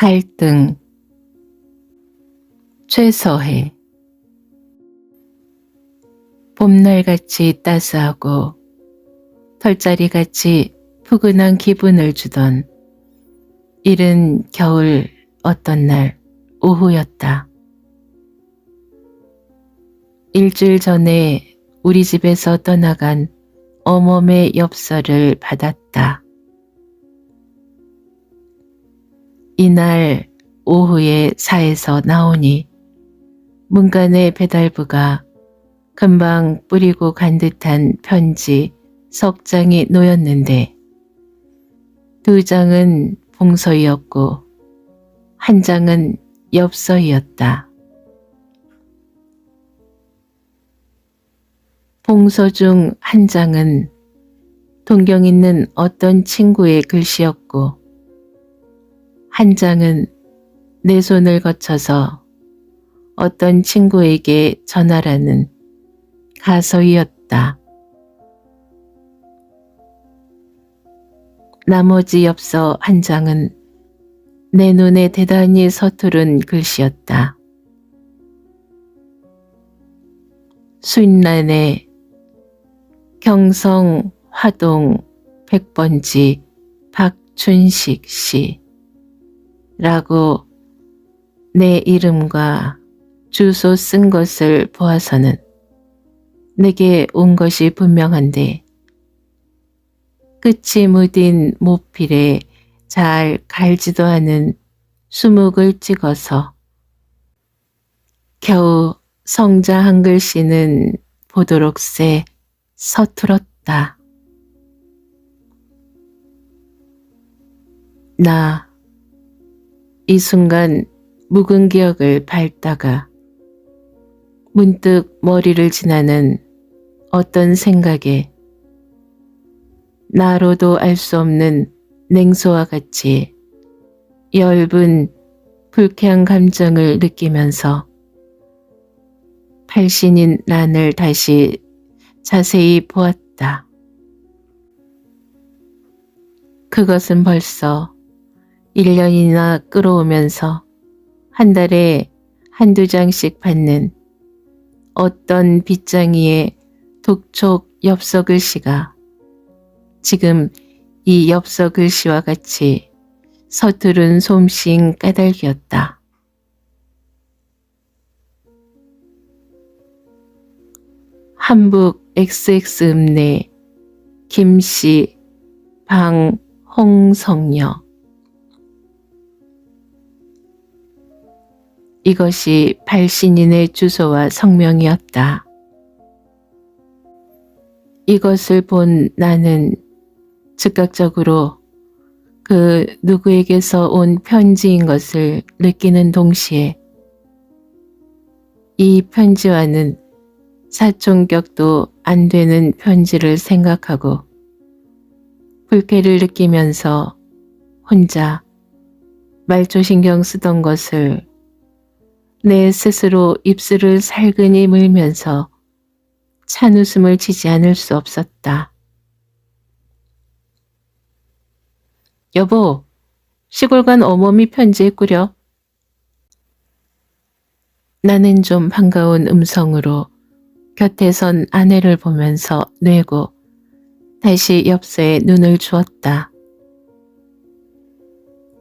갈등, 최서해. 봄날같이 따스하고 털자리같이 푸근한 기분을 주던 이른 겨울 어떤 날 오후였다. 일주일 전에 우리 집에서 떠나간 어멈의 엽서를 받았다. 이날 오후에 사에서 나오니 문간의 배달부가 금방 뿌리고 간 듯한 편지 석 장이 놓였는데 두 장은 봉서이었고 한 장은 엽서이었다. 봉서 중 한 장은 동경 있는 어떤 친구의 글씨였고 한 장은 내 손을 거쳐서 어떤 친구에게 전하라는 가서이었다. 나머지 엽서 한 장은 내 눈에 대단히 서투른 글씨였다. 수인란에 경성 화동 100번지 박춘식 씨 라고 내 이름과 주소 쓴 것을 보아서는 내게 온 것이 분명한데 끝이 무딘 모필에 잘 갈지도 않은 수묵을 찍어서 겨우 성자 한글씨는 보도록새 서툴었다. 나 이 순간 묵은 기억을 밟다가 문득 머리를 지나는 어떤 생각에 나로도 알 수 없는 냉소와 같이 엷은 불쾌한 감정을 느끼면서 발신인 란을 다시 자세히 보았다. 그것은 벌써 1년이나 끌어오면서 한 달에 한두 장씩 받는 어떤 빗장이의 독촉 엽서 글씨가 지금 이 엽서 글씨와 같이 서투른 솜씨인 까닭이었다. 한북 XX 읍내 김씨 방홍성녀. 이것이 발신인의 주소와 성명이었다. 이것을 본 나는 즉각적으로 그 누구에게서 온 편지인 것을 느끼는 동시에 이 편지와는 사촌격도 안 되는 편지를 생각하고 불쾌를 느끼면서 혼자 말초신경 쓰던 것을 내 스스로 입술을 살근히 물면서 찬웃음을 치지 않을 수 없었다. 여보, 시골 간 어머니 편지했구려. 나는 좀 반가운 음성으로 곁에 선 아내를 보면서 뇌고 다시 엽서에 눈을 주었다.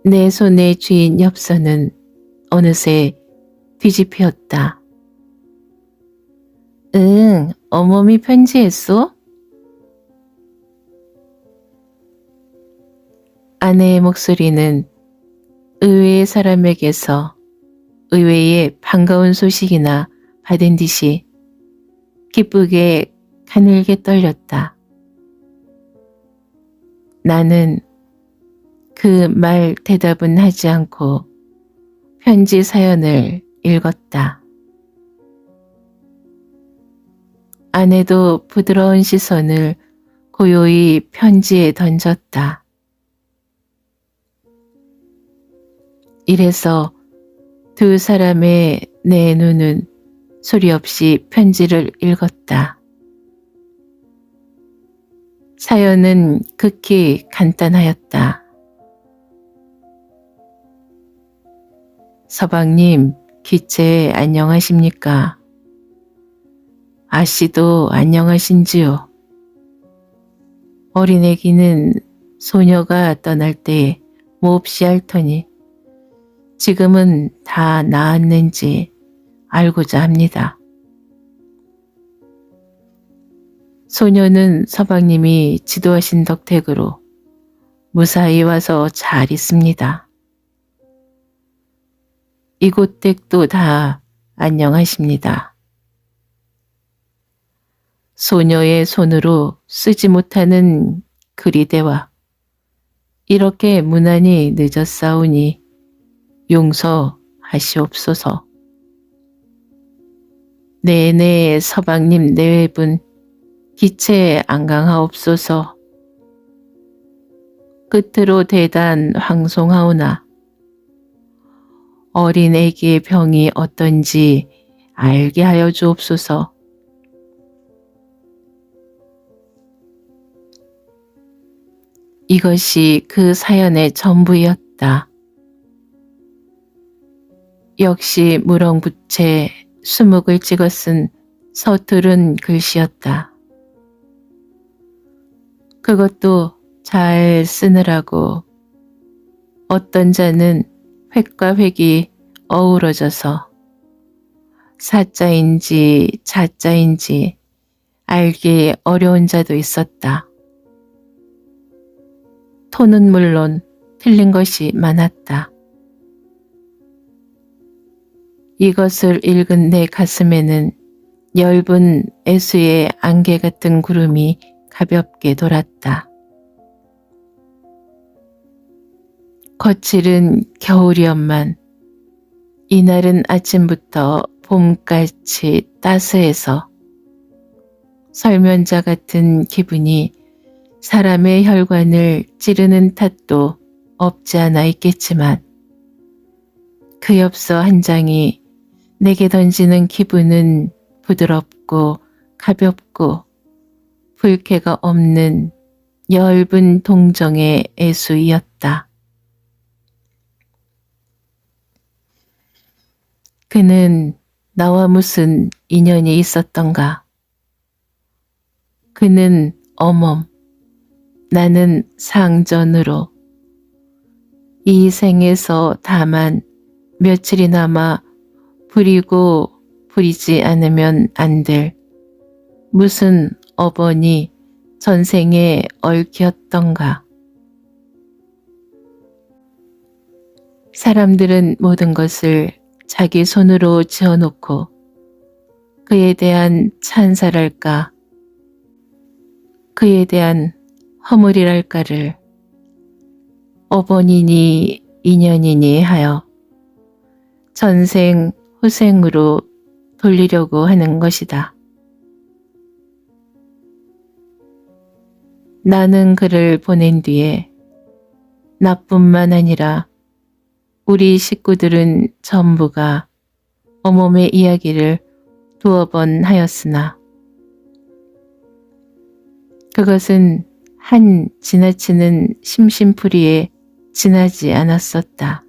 내 손에 쥐인 엽서는 어느새 뒤집혔다. 응, 어머니 편지했소? 아내의 목소리는 의외의 사람에게서 의외의 반가운 소식이나 받은 듯이 기쁘게 가늘게 떨렸다. 나는 그 말 대답은 하지 않고 편지 사연을 읽었다. 아내도 부드러운 시선을 고요히 편지에 던졌다. 이래서 두 사람의 내 눈은 소리 없이 편지를 읽었다. 사연은 극히 간단하였다. 서방님, 기체 안녕하십니까? 아씨도 안녕하신지요? 어린 애기는 소녀가 떠날 때에 몹시 앓더니 지금은 다 나았는지 알고자 합니다. 소녀는 서방님이 지도하신 덕택으로 무사히 와서 잘 있습니다. 이곳 댁도 다 안녕하십니다. 소녀의 손으로 쓰지 못하는 그리대와 이렇게 무난히 늦었사오니 용서하시옵소서. 네네 서방님 내외분 기체 안강하옵소서. 끝으로 대단 황송하오나 어린 애기의 병이 어떤지 알게 하여 주옵소서. 이것이 그 사연의 전부였다. 역시 무렁부채 수묵을 찍어 쓴 서투른 글씨였다. 그것도 잘 쓰느라고 어떤 자는 획과 획이 어우러져서 사자인지 자자인지 알기 어려운 자도 있었다. 토는 물론 틀린 것이 많았다. 이것을 읽은 내 가슴에는 엷은 애수의 안개 같은 구름이 가볍게 돌았다. 거칠은 겨울이었만 이날은 아침부터 봄같이 따스해서 설면자 같은 기분이 사람의 혈관을 찌르는 탓도 없지 않아 있겠지만 그 엽서 한 장이 내게 던지는 기분은 부드럽고 가볍고 불쾌가 없는 엷은 동정의 애수이었다. 그는 나와 무슨 인연이 있었던가? 그는 어멈, 나는 상전으로 이 생에서 다만 며칠이나마 부리고 부리지 않으면 안 될 무슨 어번이 전생에 얽혔던가. 사람들은 모든 것을 자기 손으로 지어놓고 그에 대한 찬사랄까 그에 대한 허물이랄까를 어번이니 인연이니 하여 전생 후생으로 돌리려고 하는 것이다. 나는 그를 보낸 뒤에 나뿐만 아니라 우리 식구들은 전부가 어멈의 이야기를 두어 번 하였으나 그것은 한 지나치는 심심풀이에 지나지 않았었다.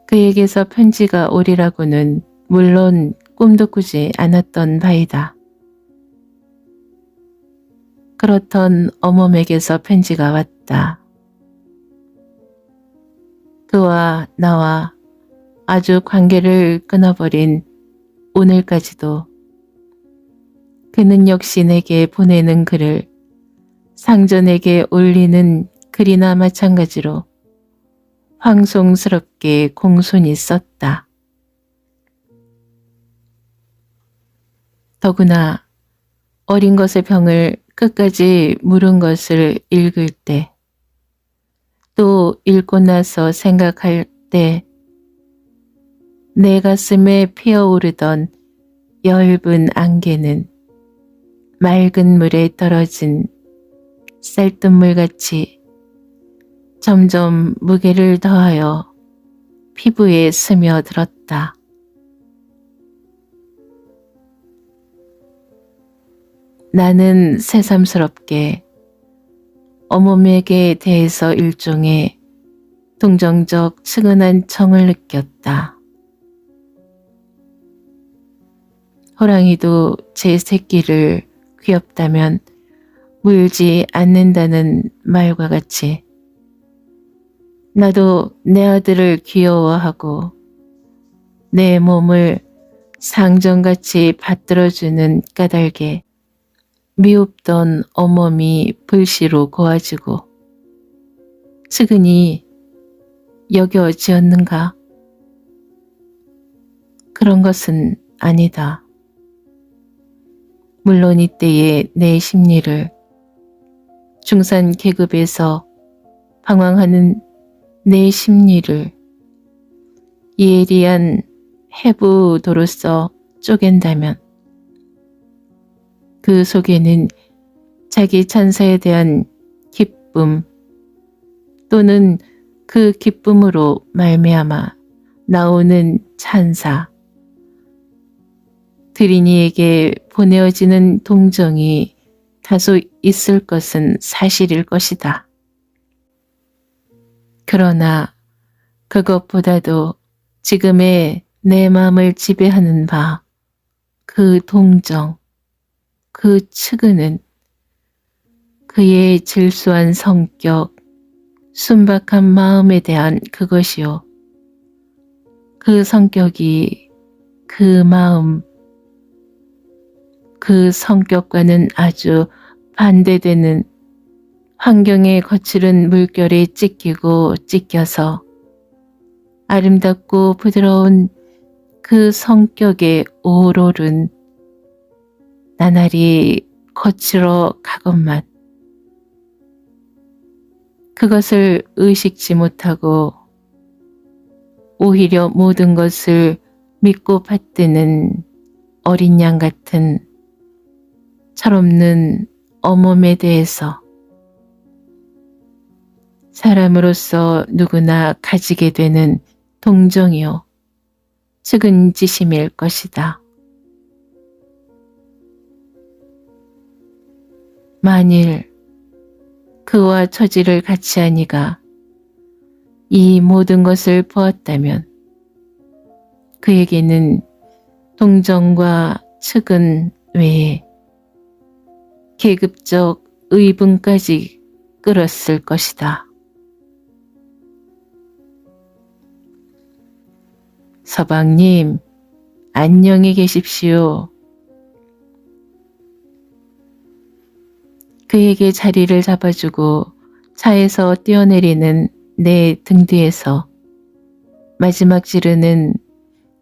그에게서 편지가 오리라고는 물론 꿈도 꾸지 않았던 바이다. 그렇던 어멈에게서 편지가 왔다. 그와 나와 아주 관계를 끊어버린 오늘까지도 그는 역시 내게 보내는 글을 상전에게 올리는 글이나 마찬가지로 황송스럽게 공손히 썼다. 더구나 어린 것의 병을 끝까지 물은 것을 읽을 때 또 읽고 나서 생각할 때 내 가슴에 피어오르던 엷은 안개는 맑은 물에 떨어진 쌀뜨물같이 점점 무게를 더하여 피부에 스며들었다. 나는 새삼스럽게 어멈에게 대해서 일종의 동정적 측은한 정을 느꼈다. 호랑이도 제 새끼를 귀엽다면 물지 않는다는 말과 같이 나도 내 아들을 귀여워하고 내 몸을 상정같이 받들어주는 까닭에 미흡던 어멈이 불시로 고와지고 측은히 여겨지었는가? 그런 것은 아니다. 물론 이때의 내 심리를 중산 계급에서 방황하는 내 심리를 예리한 해부도로서 쪼갠다면 그 속에는 자기 찬사에 대한 기쁨 또는 그 기쁨으로 말미암아 나오는 찬사, 드리니에게 보내어지는 동정이 다소 있을 것은 사실일 것이다. 그러나 그것보다도 지금의 내 마음을 지배하는 바, 그 동정, 그 측은은 그의 질소한 성격, 순박한 마음에 대한 그것이요. 그 성격이 그 마음, 그 성격과는 아주 반대되는 환경의 거칠은 물결에 찢기고 찢겨서 아름답고 부드러운 그 성격의 오롤은 나날이 거칠어 가건만 그것을 의식지 못하고 오히려 모든 것을 믿고 받드는 어린 양 같은 철없는 어멈에 대해서 사람으로서 누구나 가지게 되는 동정이요 측은지심일 것이다. 만일 그와 처지를 같이 하니가 이 모든 것을 보았다면 그에게는 동정과 측은 외에 계급적 의분까지 끌었을 것이다. 서방님, 안녕히 계십시오. 그에게 자리를 잡아주고 차에서 뛰어내리는 내 등 뒤에서 마지막 지르는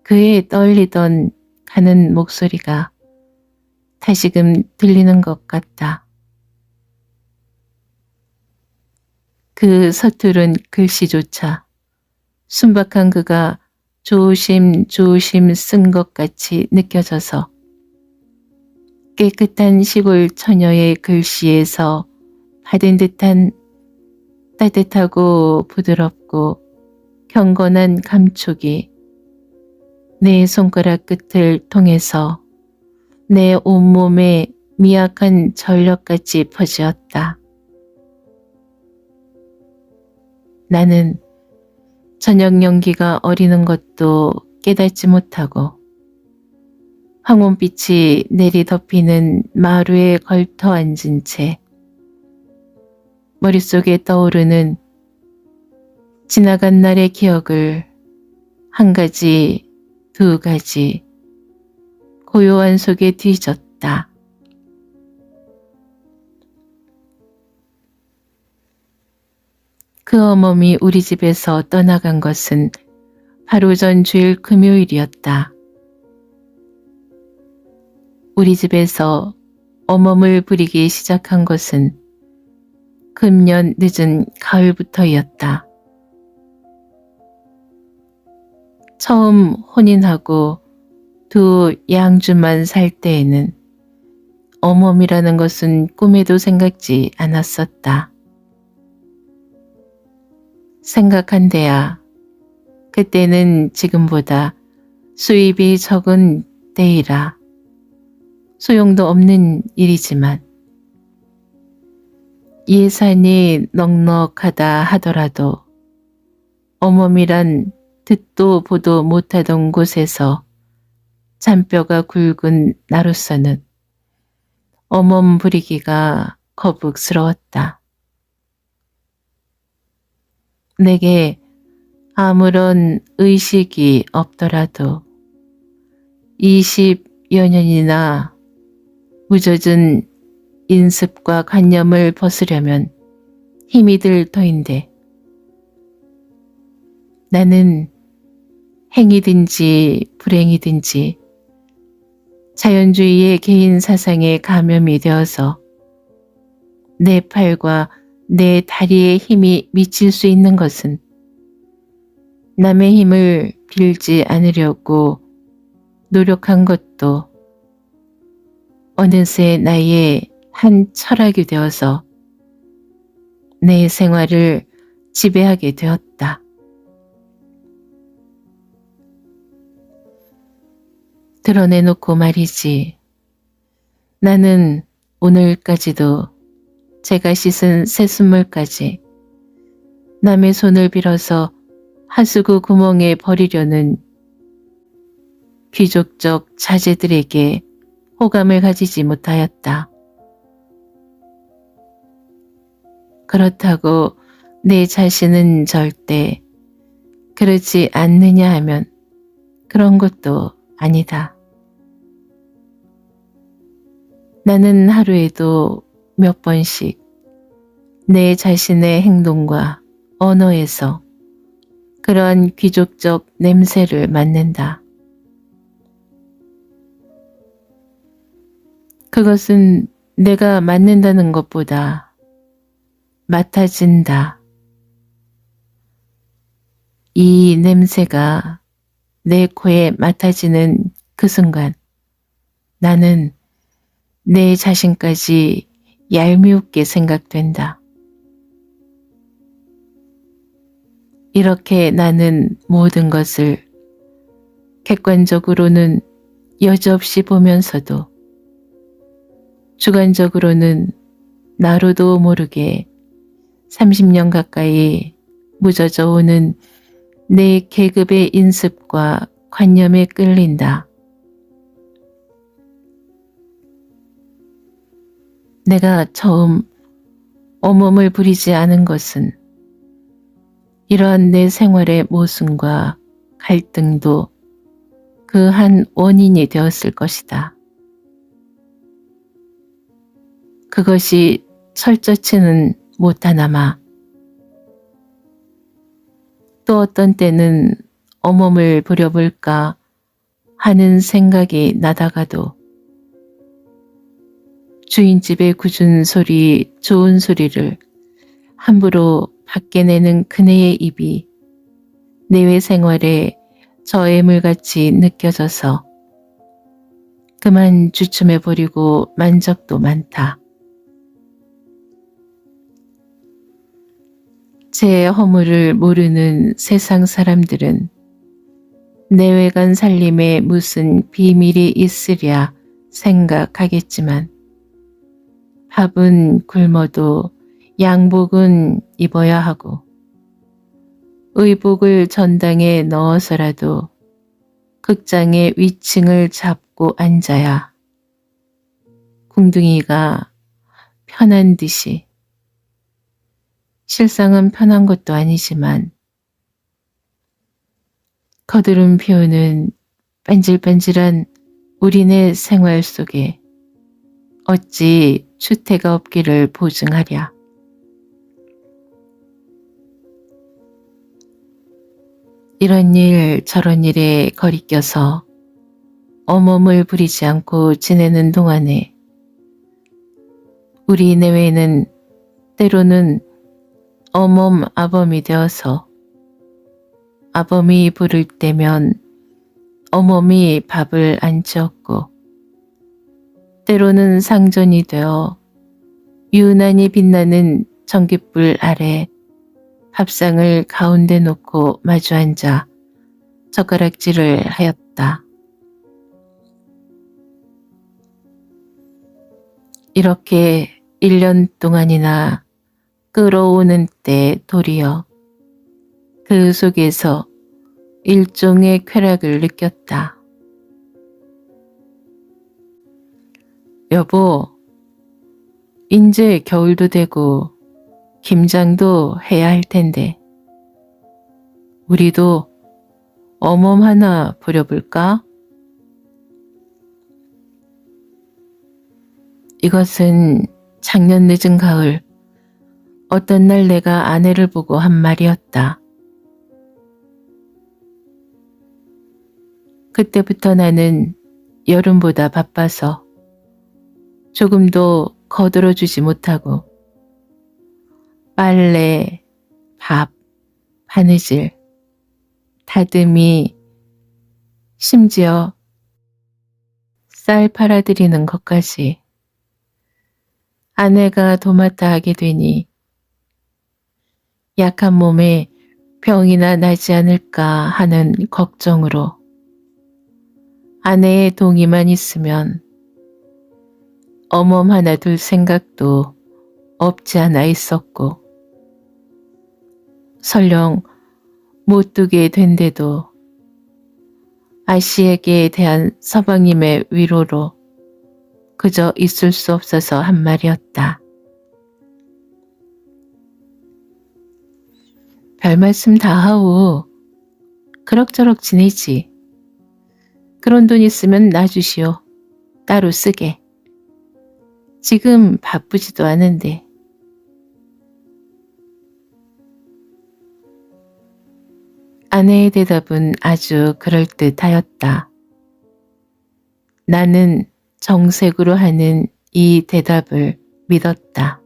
그의 떨리던 가는 목소리가 다시금 들리는 것 같다. 그 서투른 글씨조차 순박한 그가 조심조심 쓴 것 같이 느껴져서 깨끗한 시골 처녀의 글씨에서 받은 듯한 따뜻하고 부드럽고 경건한 감촉이 내 손가락 끝을 통해서 내 온몸에 미약한 전력같이 퍼지었다. 나는 저녁 연기가 어리는 것도 깨닫지 못하고 황혼빛이 내리덮이는 마루에 걸터 앉은 채 머릿속에 떠오르는 지나간 날의 기억을 한 가지, 두 가지 고요한 속에 뒤졌다. 그 어멈이 우리 집에서 떠나간 것은 하루 전 주일 금요일이었다. 우리 집에서 어멈을 부리기 시작한 것은 금년 늦은 가을부터였다. 처음 혼인하고 두 양주만 살 때에는 어멈이라는 것은 꿈에도 생각지 않았었다. 생각한대야 그때는 지금보다 수입이 적은 때이라 소용도 없는 일이지만 예산이 넉넉하다 하더라도 어멈이란 듣도 보도 못하던 곳에서 잔뼈가 굵은 나로서는 어멈 부리기가 거북스러웠다. 내게 아무런 의식이 없더라도 20여 년이나 무젖은 인습과 관념을 벗으려면 힘이 들 터인데 나는 행이든지 불행이든지 자연주의의 개인 사상에 감염이 되어서 내 팔과 내 다리의 힘이 미칠 수 있는 것은 남의 힘을 빌지 않으려고 노력한 것도 어느새 나의 한 철학이 되어서 내 생활을 지배하게 되었다. 드러내놓고 말이지. 나는 오늘까지도 제가 씻은 새순물까지 남의 손을 빌어서 하수구 구멍에 버리려는 귀족적 자제들에게 호감을 가지지 못하였다. 그렇다고 내 자신은 절대 그렇지 않느냐 하면 그런 것도 아니다. 나는 하루에도 몇 번씩 내 자신의 행동과 언어에서 그러한 귀족적 냄새를 맡는다. 그것은 내가 맡는다는 것보다 맡아진다. 이 냄새가 내 코에 맡아지는 그 순간 나는 내 자신까지 얄미웁게 생각된다. 이렇게 나는 모든 것을 객관적으로는 여지없이 보면서도 주관적으로는 나로도 모르게 30년 가까이 묻어져 오는 내 계급의 인습과 관념에 끌린다. 내가 처음 어멈을 부리지 않은 것은 이러한 내 생활의 모순과 갈등도 그 한 원인이 되었을 것이다. 그것이 철저치는 못하나마 또 어떤 때는 어멈을 부려볼까 하는 생각이 나다가도 주인집의 굳은 소리, 좋은 소리를 함부로 밖에 내는 그네의 입이 내외 생활에 저애물같이 느껴져서 그만 주춤해버리고 만 적도 많다. 제 허물을 모르는 세상 사람들은 내외간 살림에 무슨 비밀이 있으랴 생각하겠지만 밥은 굶어도 양복은 입어야 하고 의복을 전당에 넣어서라도 극장의 위층을 잡고 앉아야 궁둥이가 편한 듯이 실상은 편한 것도 아니지만 거드름 피우는 반질반질한 우리네 생활 속에 어찌 추태가 없기를 보증하랴. 이런 일 저런 일에 거리껴서 어멈을 부리지 않고 지내는 동안에 우리 내외는 때로는 어멈 아범이 되어서 아범이 부를 때면 어멈이 밥을 안 지었고 때로는 상전이 되어 유난히 빛나는 전깃불 아래 밥상을 가운데 놓고 마주 앉아 젓가락질을 하였다. 이렇게 1년 동안이나 끌어오는 때 도리어 그 속에서 일종의 쾌락을 느꼈다. 여보, 이제 겨울도 되고 김장도 해야 할 텐데 우리도 어멈 하나 부려볼까? 이것은 작년 늦은 가을 어떤 날 내가 아내를 보고 한 말이었다. 그때부터 나는 여름보다 바빠서 조금도 거들어주지 못하고 빨래, 밥, 바느질, 다듬이, 심지어 쌀 팔아드리는 것까지 아내가 도맡아 하게 되니 약한 몸에 병이나 나지 않을까 하는 걱정으로 아내의 동의만 있으면 어멈 하나 둘 생각도 없지 않아 있었고 설령 못 두게 된데도 아씨에게 대한 서방님의 위로로 그저 있을 수 없어서 한 말이었다. 별 말씀 다 하오. 그럭저럭 지내지. 그런 돈 있으면 놔주시오. 따로 쓰게. 지금 바쁘지도 않은데. 아내의 대답은 아주 그럴듯하였다. 나는 정색으로 하는 이 대답을 믿었다.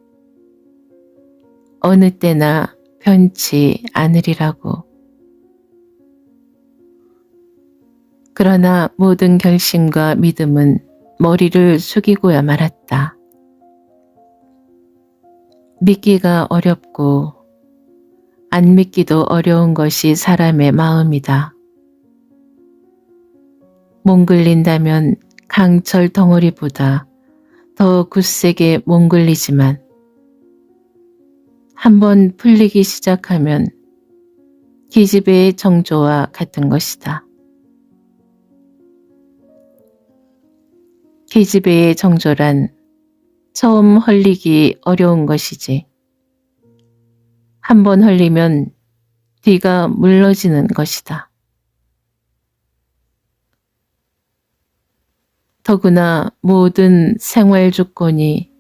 어느 때나 변치 않으리라고. 그러나 모든 결심과 믿음은 머리를 숙이고야 말았다. 믿기가 어렵고 안 믿기도 어려운 것이 사람의 마음이다. 몽글린다면 강철 덩어리보다 더 굳세게 몽글리지만 한번 풀리기 시작하면 기집애의 정조와 같은 것이다. 기집애의 정조란 처음 헐리기 어려운 것이지. 한번 헐리면 뒤가 물러지는 것이다. 더구나 모든 생활 조건이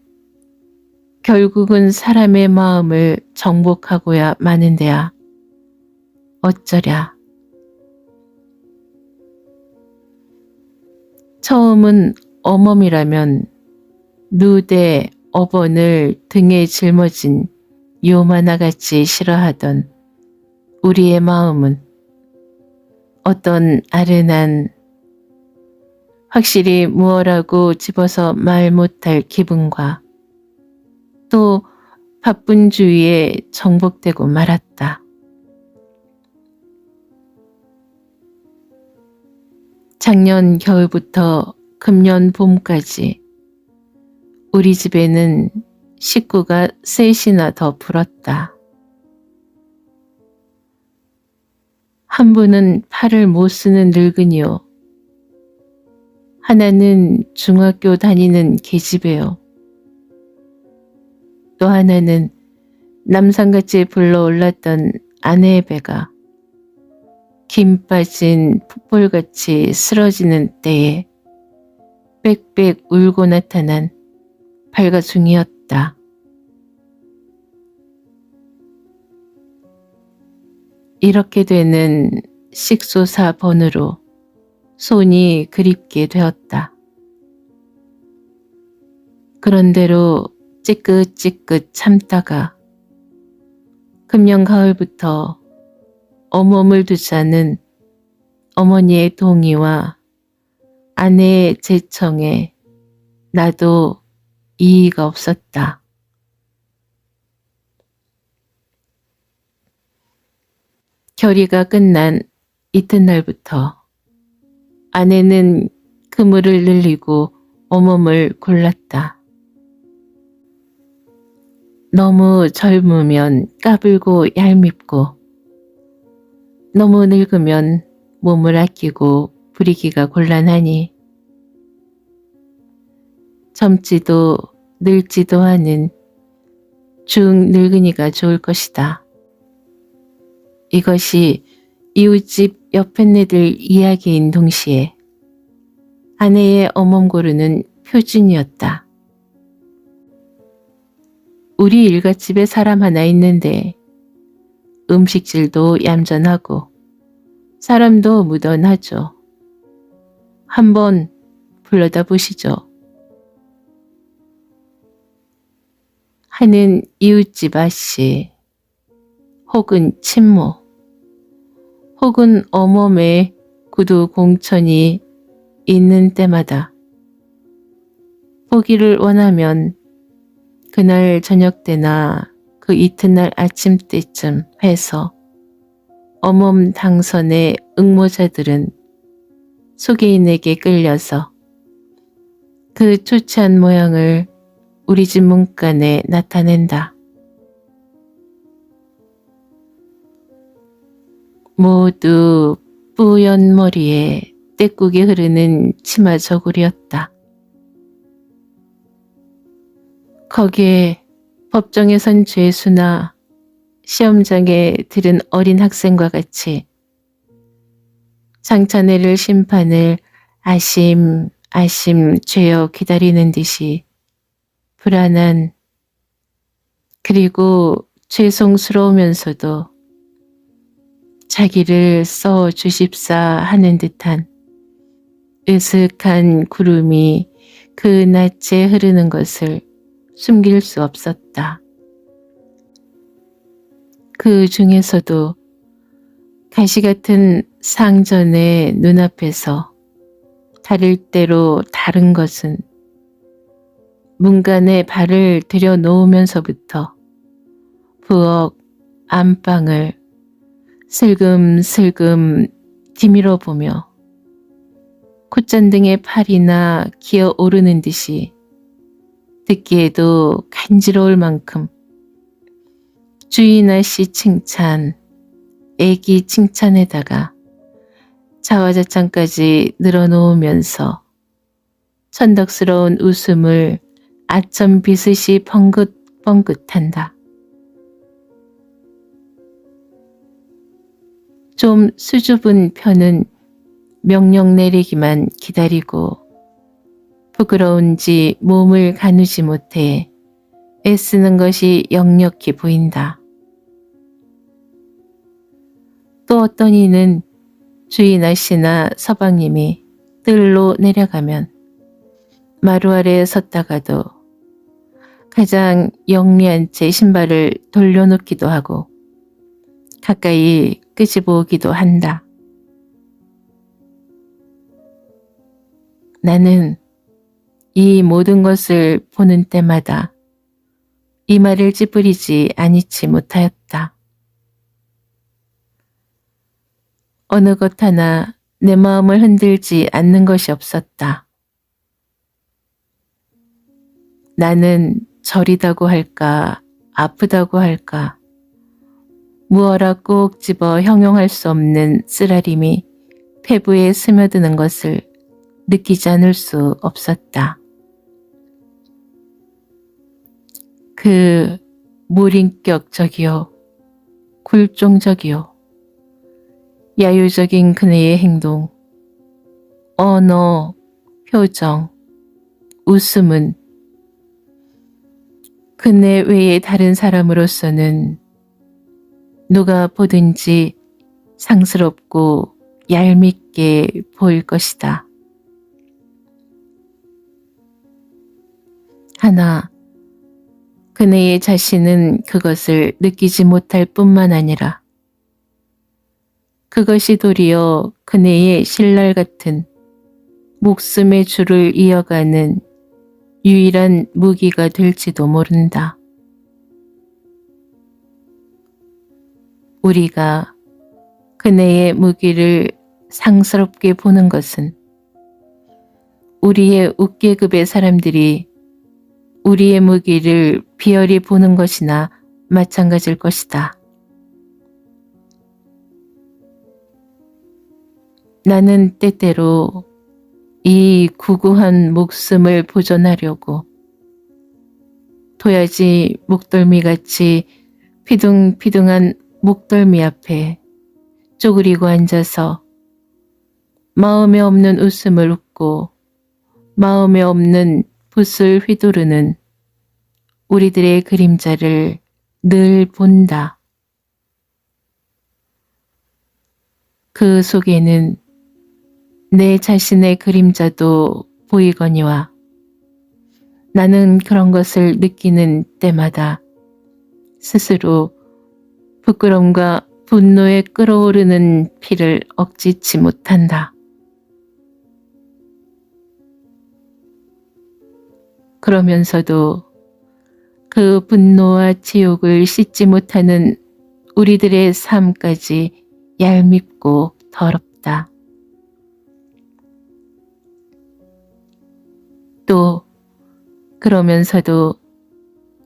결국은 사람의 마음을 정복하고야 마는데야 어쩌랴. 처음은 어멈이라면 누대 어번을 등에 짊어진 요만화같이 싫어하던 우리의 마음은 어떤 아른한 확실히 무엇라고 집어서 말 못할 기분과 또 바쁜 주위에 정복되고 말았다. 작년 겨울부터 금년 봄까지 우리 집에는 식구가 셋이나 더 불었다. 한 분은 팔을 못 쓰는 늙은이요. 하나는 중학교 다니는 계집애요. 또 하나는 남산같이 불러올랐던 아내의 배가 김 빠진 풋볼같이 쓰러지는 때에 빽빽 울고 나타난 발가중이었다. 이렇게 되는 식소사 번으로 손이 그립게 되었다. 그런대로 찌끗찌끗 참다가 금년 가을부터 어멈을 두자는 어머니의 동의와 아내의 제청에 나도 이의가 없었다. 결의가 끝난 이튿날부터 아내는 그물을 늘리고 어멈을 골랐다. 너무 젊으면 까불고 얄밉고 너무 늙으면 몸을 아끼고 부리기가 곤란하니 젊지도 늙지도 않은 중늙은이가 좋을 것이다. 이것이 이웃집 옆편네들 이야기인 동시에 아내의 어멈 고르는 표준이었다. 우리 일갓집에 사람 하나 있는데 음식질도 얌전하고 사람도 무던하죠. 한번 불러다 보시죠. 하는 이웃집 아씨, 혹은 친모, 혹은 어멈의 구두 공천이 있는 때마다 보기를 원하면 그날 저녁 때나 그 이튿날 아침 때쯤 해서 어멈 당선의 응모자들은 소개인에게 끌려서 그 초췌한 모양을 우리 집 문간에 나타낸다. 모두 뿌연 머리에 떼국이 흐르는 치마 저고리였다. 거기에 법정에 선 죄수나 시험장에 들은 어린 학생과 같이 장차내릴 심판을 아심아심 죄어 기다리는 듯이 불안한, 그리고 죄송스러우면서도 자기를 써 주십사 하는 듯한 으슥한 구름이 그 낯에 흐르는 것을 숨길 수 없었다. 그 중에서도 가시 같은 상전의 눈앞에서 다를 대로 다른 것은 문간에 발을 들여놓으면서부터 부엌 안방을 슬금슬금 디밀어 보며 콧잔등의 팔이나 기어오르는 듯이 듣기에도 간지러울 만큼 주인 아씨 칭찬, 애기 칭찬에다가 자화자찬까지 늘어놓으면서 천덕스러운 웃음을 아첨 비스시 뻥긋뻥긋한다. 좀 수줍은 편은 명령 내리기만 기다리고 부끄러운지 몸을 가누지 못해 애쓰는 것이 역력히 보인다. 또 어떤 이는 주인 아씨나 서방님이 뜰로 내려가면 마루 아래에 섰다가도 가장 영리한 채 신발을 돌려놓기도 하고 가까이 끄집어오기도 한다. 나는 이 모든 것을 보는 때마다 이마를 찌푸리지 아니치 못하였다. 어느 것 하나 내 마음을 흔들지 않는 것이 없었다. 나는 저리다고 할까 아프다고 할까 무어라 꼭 집어 형용할 수 없는 쓰라림이 폐부에 스며드는 것을 느끼지 않을 수 없었다. 그 무인격적이요 굴종적이요 야유적인 그네의 행동, 언어, 표정, 웃음은 그네 외의 다른 사람으로서는 누가 보든지 상스럽고 얄밉게 보일 것이다. 하나, 그네의 자신은 그것을 느끼지 못할 뿐만 아니라 그것이 도리어 그네의 신랄 같은 목숨의 줄을 이어가는 유일한 무기가 될지도 모른다. 우리가 그네의 무기를 상스럽게 보는 것은 우리의 윗계급의 사람들이 우리의 무기를 비열히 보는 것이나 마찬가지일 것이다. 나는 때때로 이 구구한 목숨을 보존하려고 도야지 목덜미같이 피둥피둥한 목덜미 앞에 쪼그리고 앉아서 마음에 없는 웃음을 웃고 마음에 없는 붓을 휘두르는 우리들의 그림자를 늘 본다. 그 속에는 내 자신의 그림자도 보이거니와 나는 그런 것을 느끼는 때마다 스스로 부끄러움과 분노에 끓어오르는 피를 억지치 못한다. 그러면서도 그 분노와 지옥을 씻지 못하는 우리들의 삶까지 얄밉고 더럽다. 또 그러면서도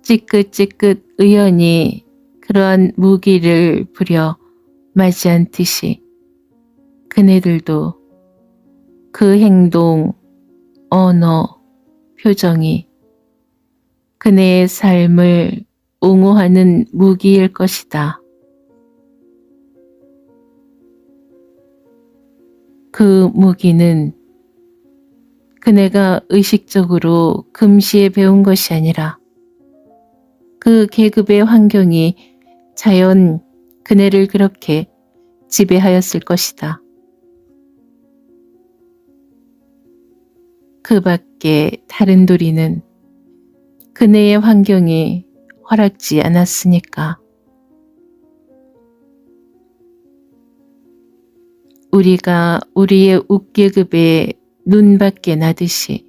찌긋찌긋 의연히 그러한 무기를 부려 맞이한 듯이 그네들도 그 행동, 언어, 표정이 그네의 삶을 옹호하는 무기일 것이다. 그 무기는 그네가 의식적으로 금시에 배운 것이 아니라 그 계급의 환경이 자연 그네를 그렇게 지배하였을 것이다. 그 밖에 다른 도리는 그네의 환경이 허락지 않았으니까. 우리가 우리의 웃계급에 눈밖에 나듯이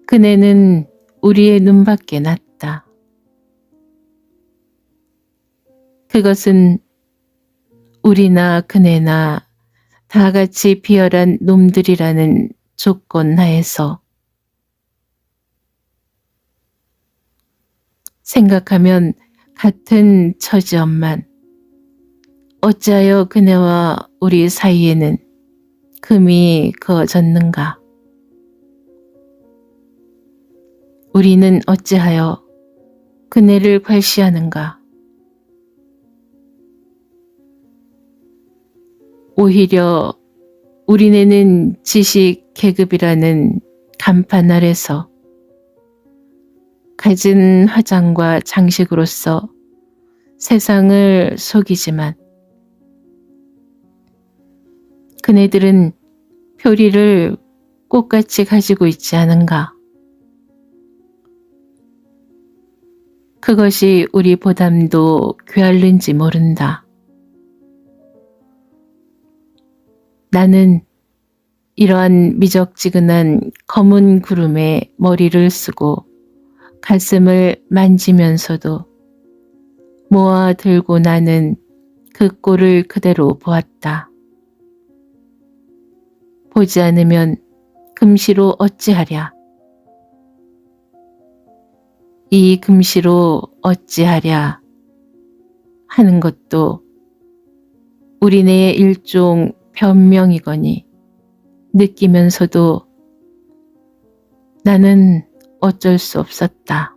그네는 우리의 눈밖에 났다. 그것은 우리나 그네나 다 같이 비열한 놈들이라는 조건 하에서 생각하면 같은 처지엄만 어찌하여 그네와 우리 사이에는 금이 그어졌는가? 우리는 어찌하여 그네를 괄시하는가? 오히려 우리네는 지식 계급이라는 간판 아래서 갖은 화장과 장식으로서 세상을 속이지만 그네들은 표리를 꽃같이 가지고 있지 않은가? 그것이 우리 보담도 괴할는지 모른다. 나는 이러한 미적지근한 검은 구름에 머리를 쓰고 가슴을 만지면서도 모아 들고 나는 그 꼴을 그대로 보았다. 보지 않으면 금시로 어찌하랴. 이 금시로 어찌하랴 하는 것도 우리네의 일종 변명이거니 느끼면서도 나는 어쩔 수 없었다.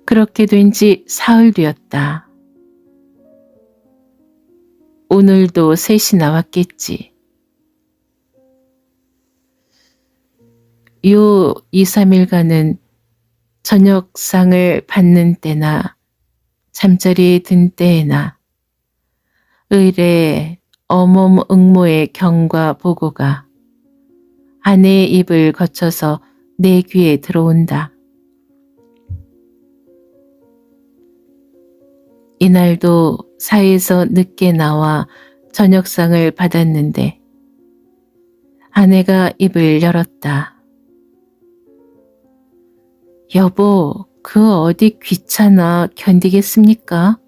그렇게 된 지 사흘 되었다. 오늘도 셋이 나왔겠지. 요 2, 3일간은 저녁상을 받는 때나 잠자리에 든 때에나 의례 어멈응모의 경과 보고가 아내의 입을 거쳐서 내 귀에 들어온다. 이날도 사이에서 늦게 나와 저녁상을 받았는데 아내가 입을 열었다. 여보, 그 어디 귀찮아 견디겠습니까?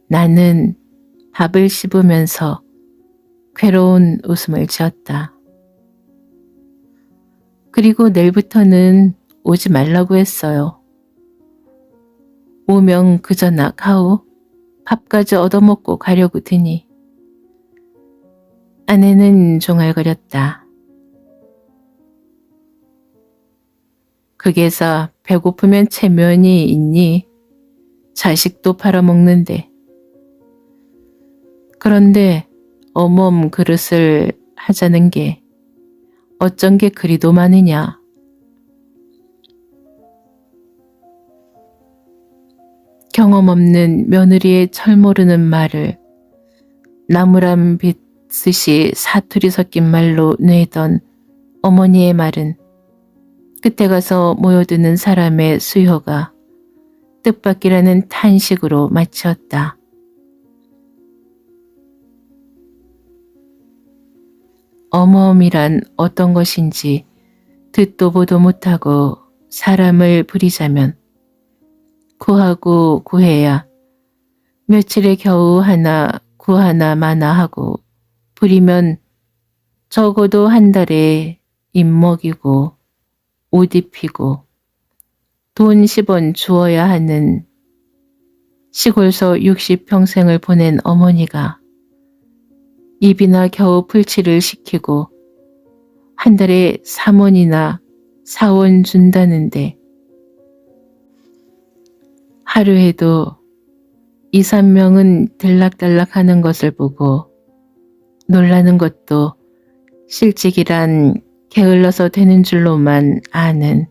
나는 밥을 씹으면서 괴로운 웃음을 지었다. 그리고 내일부터는 오지 말라고 했어요. 오명 그저나 가오. 밥까지 얻어먹고 가려고 드니. 아내는 종알거렸다. 극에서 배고프면 체면이 있니? 자식도 팔아먹는데. 그런데 어멈 그릇을 하자는 게 어쩐 게 그리도 많으냐. 경험 없는 며느리의 철모르는 말을 나무람 빗듯이 사투리 섞인 말로 내던 어머니의 말은 끝에 가서 모여드는 사람의 수요가 뜻밖이라는 탄식으로 마치었다. 어머음이란 어떤 것인지 듣도 보도 못하고 사람을 부리자면 구하고 구해야 며칠에 겨우 하나 구하나 마나 하고 부리면 적어도 한 달에 입 먹이고 옷 입히고 돈 10원 주어야 하는 시골서 60평생을 보낸 어머니가 입이나 겨우 풀칠을 시키고 한 달에 3원이나 4원 준다는데 하루에도 2, 3명은 들락달락 하는 것을 보고 놀라는 것도 실직이란 게을러서 되는 줄로만 아는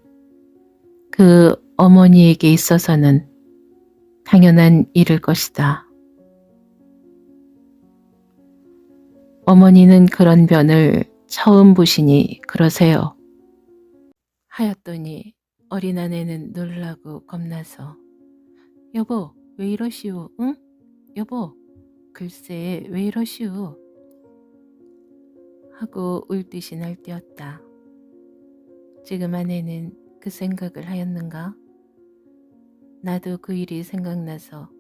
그 어머니에게 있어서는 당연한 일일 것이다. 어머니는 그런 변을 처음 보시니 그러세요. 하였더니 어린 아내는 놀라고 겁나서 여보 왜 이러시오 응? 여보 글쎄 왜 이러시오 하고 울듯이 날뛰었다. 지금 아내는 그 생각을 하였는가? 나도 그 일이 생각나서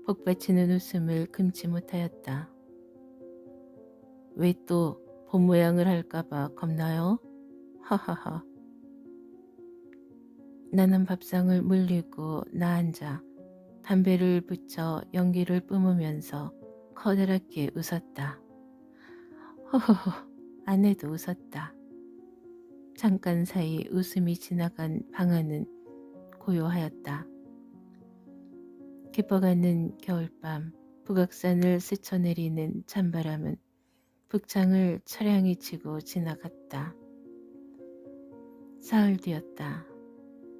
복받치는 웃음을 금치 못하였다. 왜 또 본 모양을 할까봐 겁나요? 하하하. 나는 밥상을 물리고 나앉아 담배를 붙여 연기를 뿜으면서 커다랗게 웃었다. 허허허. 아내도 웃었다. 잠깐 사이 웃음이 지나간 방안은 고요하였다. 깊어가는 겨울밤 북악산을 스쳐내리는 찬바람은 북창을 처량히 치고 지나갔다. 사흘 뒤였다.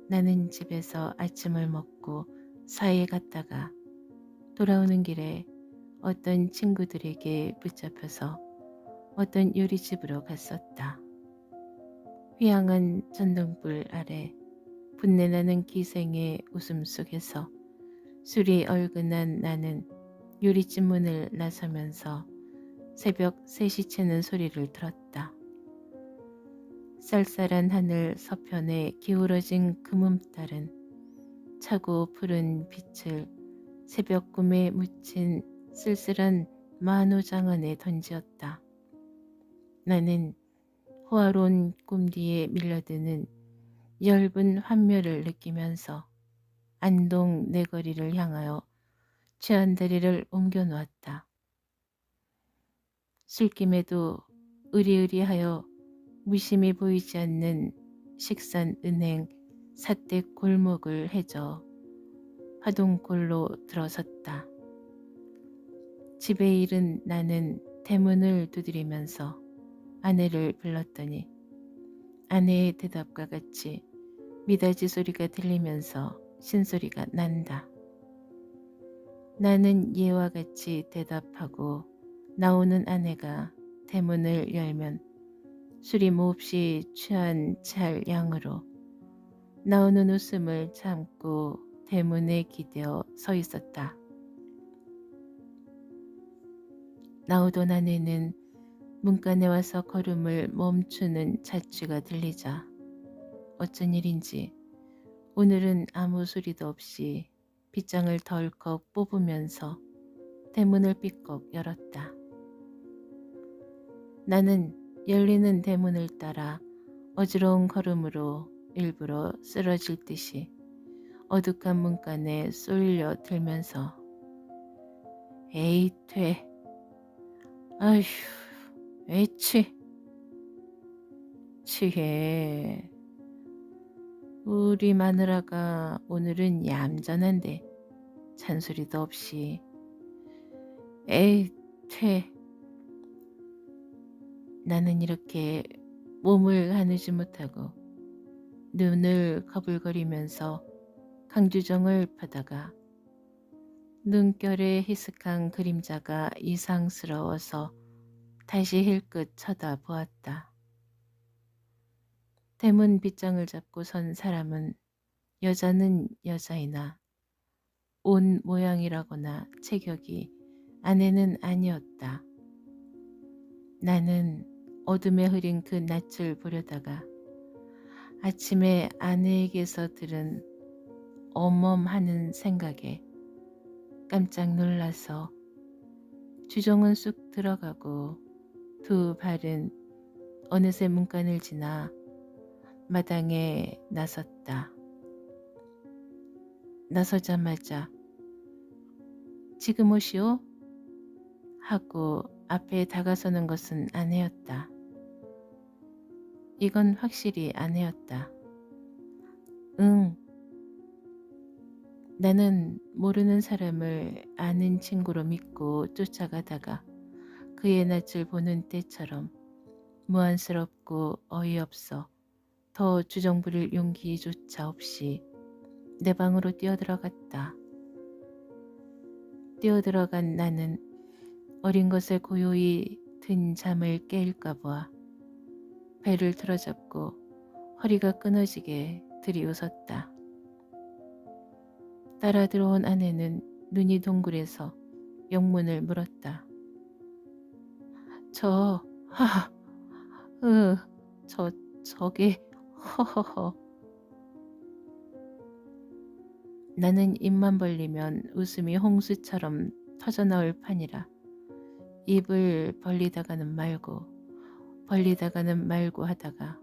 나는 집에서 아침을 먹고 사이에 갔다가 돌아오는 길에 어떤 친구들에게 붙잡혀서 어떤 요리집으로 갔었다. 휘황한 전등불 아래 분내나는 기생의 웃음 속에서 술이 얼근한 나는 요리집 문을 나서면서 새벽 3시 채는 소리를 들었다. 쌀쌀한 하늘 서편에 기울어진 금음달은 차고 푸른 빛을 새벽 꿈에 묻힌 쓸쓸한 만우장 안에 던지었다. 나는 호화로운 꿈 뒤에 밀려드는 엷은 환멸을 느끼면서 안동 내거리를 향하여 취한다리를 옮겨 놓았다. 술김에도 으리으리하여 무심히 보이지 않는 식산은행 사댁 골목을 헤져 화동골로 들어섰다. 집에 이른 나는 대문을 두드리면서 아내를 불렀더니 아내의 대답과 같이 미닫이 소리가 들리면서 신소리가 난다. 나는 예와 같이 대답하고 나오는 아내가 대문을 열면 술이 몹시 취한 찰 양으로 나오는 웃음을 참고 대문에 기대어 서 있었다. 나오던 아내는 문간에 와서 걸음을 멈추는 자취가 들리자 어쩐 일인지 오늘은 아무 소리도 없이 빗장을 덜컥 뽑으면서 대문을 삐걱 열었다. 나는 열리는 대문을 따라 어지러운 걸음으로 일부러 쓰러질 듯이 어둑한 문간에 쏠려 들면서 에이 돼. 아휴 에치 취해. 우리 마누라가 오늘은 얌전한데 잔소리도 없이 에이 퇴. 나는 이렇게 몸을 가누지 못하고 눈을 거불거리면서 강주정을 보다가 눈결의 희슥한 그림자가 이상스러워서 다시 힐끗 쳐다보았다. 대문 빗장을 잡고 선 사람은 여자는 여자이나 옷 모양이라거나 체격이 아내는 아니었다. 나는 어둠에 흐린 그 낯을 보려다가 아침에 아내에게서 들은 어멈하는 생각에 깜짝 놀라서 주정은 쑥 들어가고 두 발은 어느새 문간을 지나 마당에 나섰다. 나서자마자 지금 오시오? 하고 앞에 다가서는 것은 아내였다. 이건 확실히 아내였다. 응. 나는 모르는 사람을 아는 친구로 믿고 쫓아가다가 그의 낯을 보는 때처럼 무안스럽고 어이없어 더 주정부릴 용기조차 없이 내 방으로 뛰어들어갔다. 뛰어들어간 나는 어린 것에 고요히 든 잠을 깨일까 보아 배를 틀어잡고 허리가 끊어지게 들이웃었다. 따라 들어온 아내는 눈이 동그래서 영문을 물었다. 저기, 허허허. 나는 입만 벌리면 웃음이 홍수처럼 터져나올 판이라 입을 벌리다가는 말고 하다가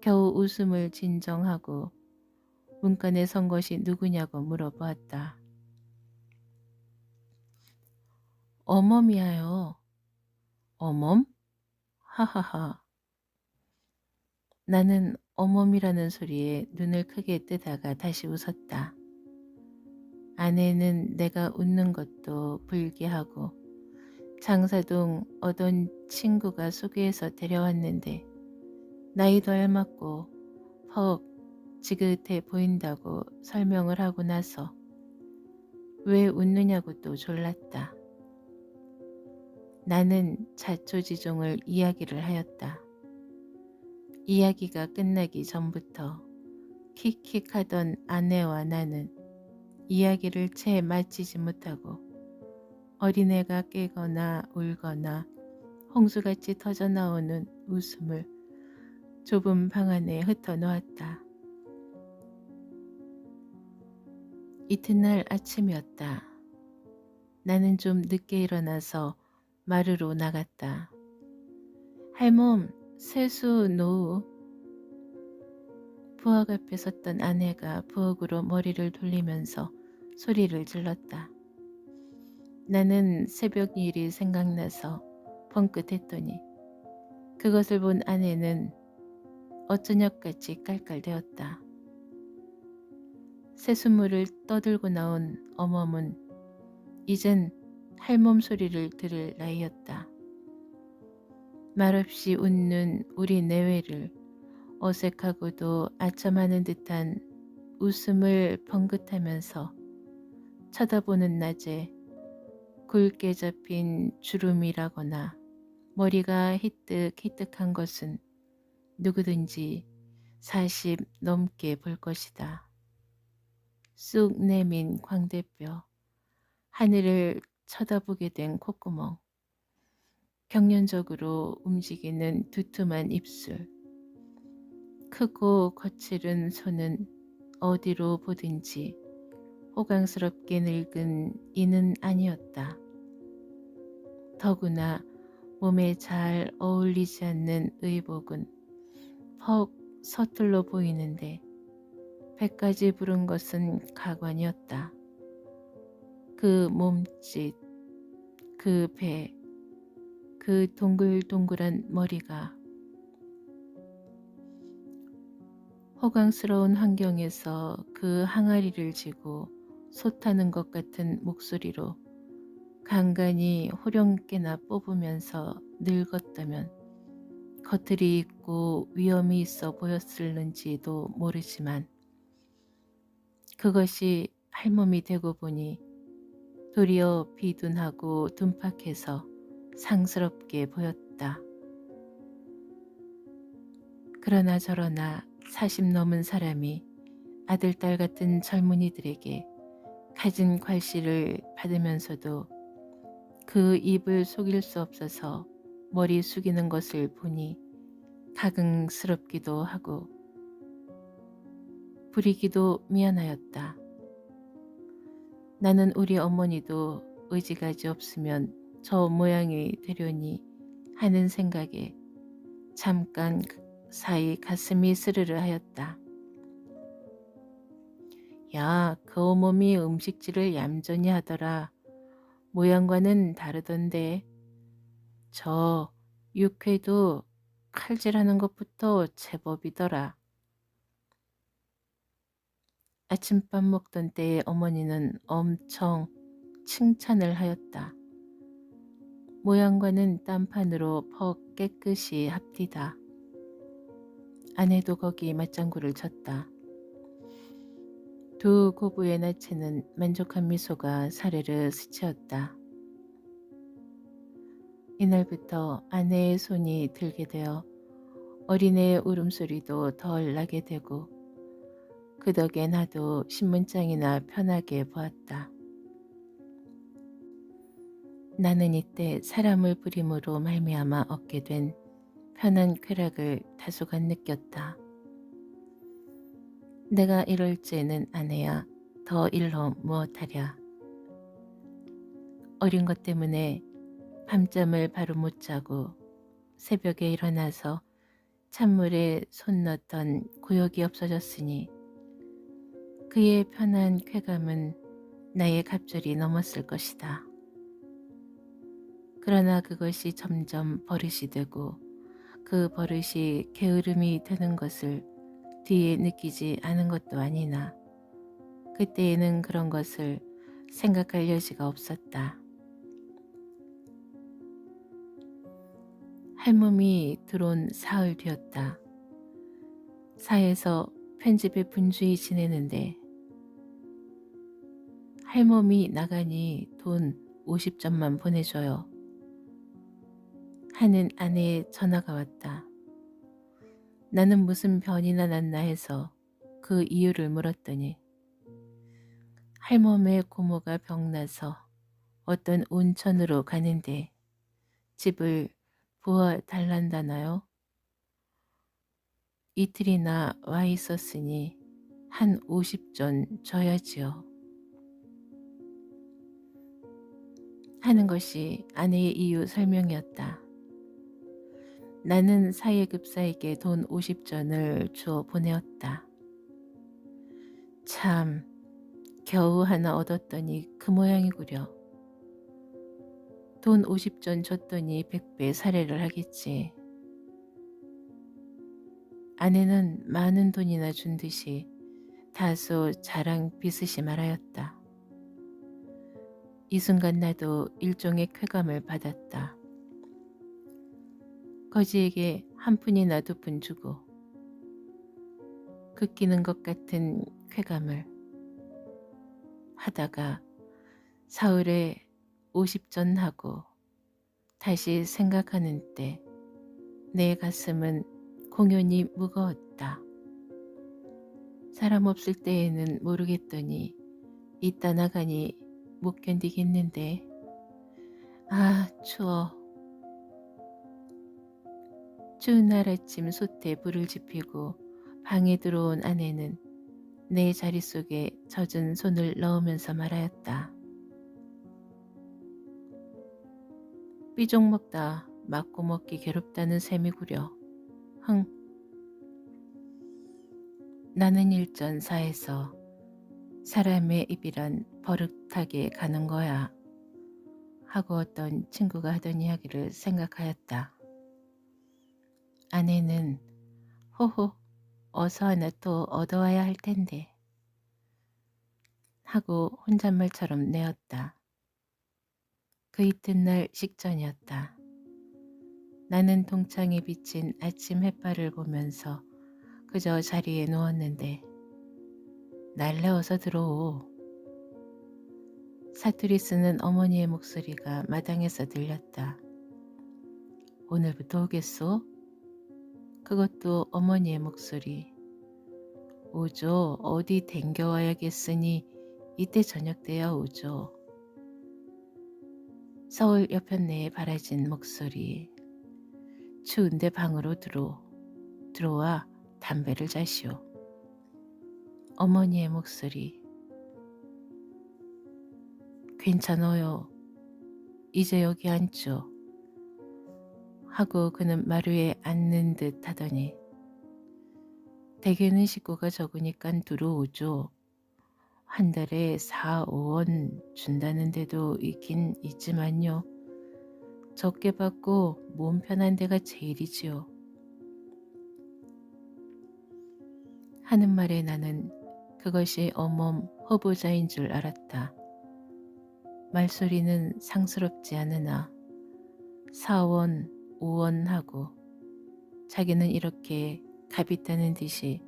겨우 웃음을 진정하고 문간에 선 것이 누구냐고 물어보았다. 어멈이야요. 어멈? 하하하. 나는 어멈이라는 소리에 눈을 크게 뜨다가 다시 웃었다. 아내는 내가 웃는 것도 불기하고 장사동 어떤 친구가 소개해서 데려왔는데 나이도 알맞고 퍽 지긋해 보인다고 설명을 하고 나서 왜 웃느냐고 또 졸랐다. 나는 자초지종을 이야기를 하였다. 이야기가 끝나기 전부터 킥킥하던 아내와 나는 이야기를 채 마치지 못하고 어린애가 깨거나 울거나 홍수같이 터져나오는 웃음을 좁은 방 안에 흩어놓았다. 이튿날 아침이었다. 나는 좀 늦게 일어나서 마루로 나갔다. 할멈, 세수 노우. 부엌 앞에 섰던 아내가 부엌으로 머리를 돌리면서 소리를 질렀다. 나는 새벽 일이 생각나서 벙긋했더니 그것을 본 아내는 어쩌녁같이 깔깔대었다. 새순물을 떠들고 나온 어멈은 이젠 할멈 소리를 들을 나이였다. 말없이 웃는 우리 내외를 어색하고도 아첨하는 듯한 웃음을 벙긋하면서 쳐다보는 낮에 굵게 잡힌 주름이라거나 머리가 희뜩희뜩한 것은 누구든지 40 넘게 볼 것이다. 쑥 내민 광대뼈, 하늘을 쳐다보게 된 콧구멍, 경련적으로 움직이는 두툼한 입술, 크고 거칠은 손은 어디로 보든지 호강스럽게 늙은 이는 아니었다. 더구나 몸에 잘 어울리지 않는 의복은 퍽 서툴러 보이는데 배까지 부른 것은 가관이었다. 그 몸짓, 그 배, 그 동글동글한 머리가 호강스러운 환경에서 그 항아리를 쥐고 솥하는 것 같은 목소리로 간간히 호령깨나 뽑으면서 늙었다면 겉들이 있고 위험이 있어 보였을는지도 모르지만 그것이 할멈이 되고 보니 도리어 비둔하고 둔팍해서 상스럽게 보였다. 그러나 저러나 40 넘은 사람이 아들, 딸 같은 젊은이들에게 가진 괄시를 받으면서도 그 입을 속일 수 없어서 머리 숙이는 것을 보니 가긍스럽기도 하고 부리기도 미안하였다. 나는 우리 어머니도 의지가지 없으면 저 모양이 되려니 하는 생각에 잠깐 사이 가슴이 스르르 하였다. 야, 그 어머니 음식질을 얌전히 하더라. 모양과는 다르던데. 저 육회도 칼질하는 것부터 제법이더라. 아침밥 먹던 때에 어머니는 엄청 칭찬을 하였다. 모양과는 딴판으로 퍽 깨끗이 합디다. 아내도 거기 맞장구를 쳤다. 두 고부의 나체는 만족한 미소가 사르르 스치었다. 이날부터 아내의 손이 들게 되어 어린애의 울음소리도 덜 나게 되고 그 덕에 나도 신문장이나 편하게 보았다. 나는 이때 사람을 부림으로 말미암아 얻게 된 편한 쾌락을 다소간 느꼈다. 내가 이럴죄는 아내야 더 일러 무엇하랴. 어린 것 때문에 밤잠을 바로 못 자고 새벽에 일어나서 찬물에 손 넣던 구역이 없어졌으니 그의 편한 쾌감은 나의 갑절이 넘었을 것이다. 그러나 그것이 점점 버릇이 되고 그 버릇이 게으름이 되는 것을 뒤에 느끼지 않은 것도 아니나 그때에는 그런 것을 생각할 여지가 없었다. 할멈이 들어온 사흘 뒤였다. 사에서 편집에 분주히 지내는데 할멈이 나가니 돈 50전만 보내줘요 하는 아내의 전화가 왔다. 나는 무슨 변이나 났나 해서 그 이유를 물었더니 할멈의 고모가 병나서 어떤 온천으로 가는데 집을 부어 달란다나요? 이틀이나 와 있었으니 한 50전 줘야지요. 하는 것이 아내의 이유 설명이었다. 나는 사예급사에게 돈 50전을 주어 보내었다. 참, 겨우 하나 얻었더니 그 모양이구려. 돈 50전 줬더니 100배 살해를 하겠지. 아내는 많은 돈이나 준 듯이 다소 자랑 빚으시 말하였다. 이 순간 나도 일종의 쾌감을 받았다. 거지에게 한 푼이나 2푼 주고 긋기는 것 같은 쾌감을 하다가 사흘에 50전 하고 다시 생각하는 때 내 가슴은 공연히 무거웠다. 사람 없을 때에는 모르겠더니 이따 나가니 못 견디겠는데. 아, 추워. 추운 날 아침 솥에 불을 지피고 방에 들어온 아내는 내 자리 속에 젖은 손을 넣으면서 말하였다. 삐죽 먹다 맞고 먹기 괴롭다는 셈이구려. 흥. 나는 일전사에서 사람의 입이란 버릇하게 가는 거야 하고 어떤 친구가 하던 이야기를 생각하였다. 아내는 호호 어서 하나 또 얻어와야 할 텐데 하고 혼잣말처럼 내었다. 그 이튿날 식전이었다. 나는 동창에 비친 아침 햇발을 보면서 그저 자리에 누웠는데 날래 어서 들어오. 사투리 쓰는 어머니의 목소리가 마당에서 들렸다. 오늘부터 오겠소? 그것도 어머니의 목소리. 오죠. 어디 댕겨와야겠으니 이때 저녁 때야 오죠. 서울 여편네에 바라진 목소리. 추운데 방으로 들어와 담배를 자시오. 어머니의 목소리. 괜찮아요. 이제 여기 앉죠. 하고 그는 마루에 앉는 듯 하더니 대개는 식구가 적으니깐 들어오죠. 한 달에 4, 5원 준다는 데도 있긴 있지만요. 적게 받고 몸 편한 데가 제일이지요. 하는 말에 나는 그것이 어멈 허부자인 줄 알았다. 말소리는 상스럽지 않으나 4원, 5원 하고 자기는 이렇게 값있다는 듯이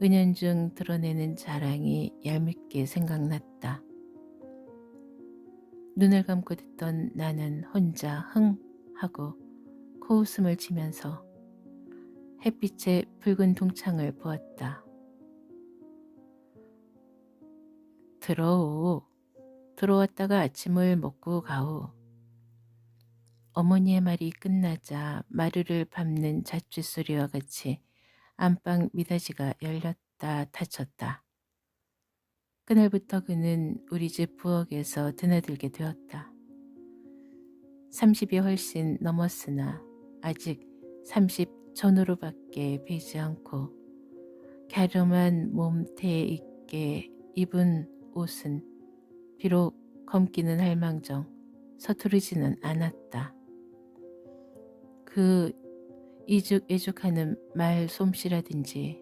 은연중 드러내는 자랑이 얄밉게 생각났다. 눈을 감고 듣던 나는 혼자 흥 하고 코웃음을 치면서 햇빛에 붉은 동창을 보았다. 들어오. 들어왔다가 아침을 먹고 가오. 어머니의 말이 끝나자 마루를 밟는 잣쥐소리와 같이 안방 미닫이가 열렸다 닫혔다. 그날부터 그는 우리 집 부엌에서 드나들게 되었다. 30이 훨씬 넘었으나 아직 30 전후로밖에 배지 않고 갸름한 몸태에 있게 입은 옷은 비록 검기는 할망정 서투르지는 않았다. 그 이죽애죽하는 말 솜씨라든지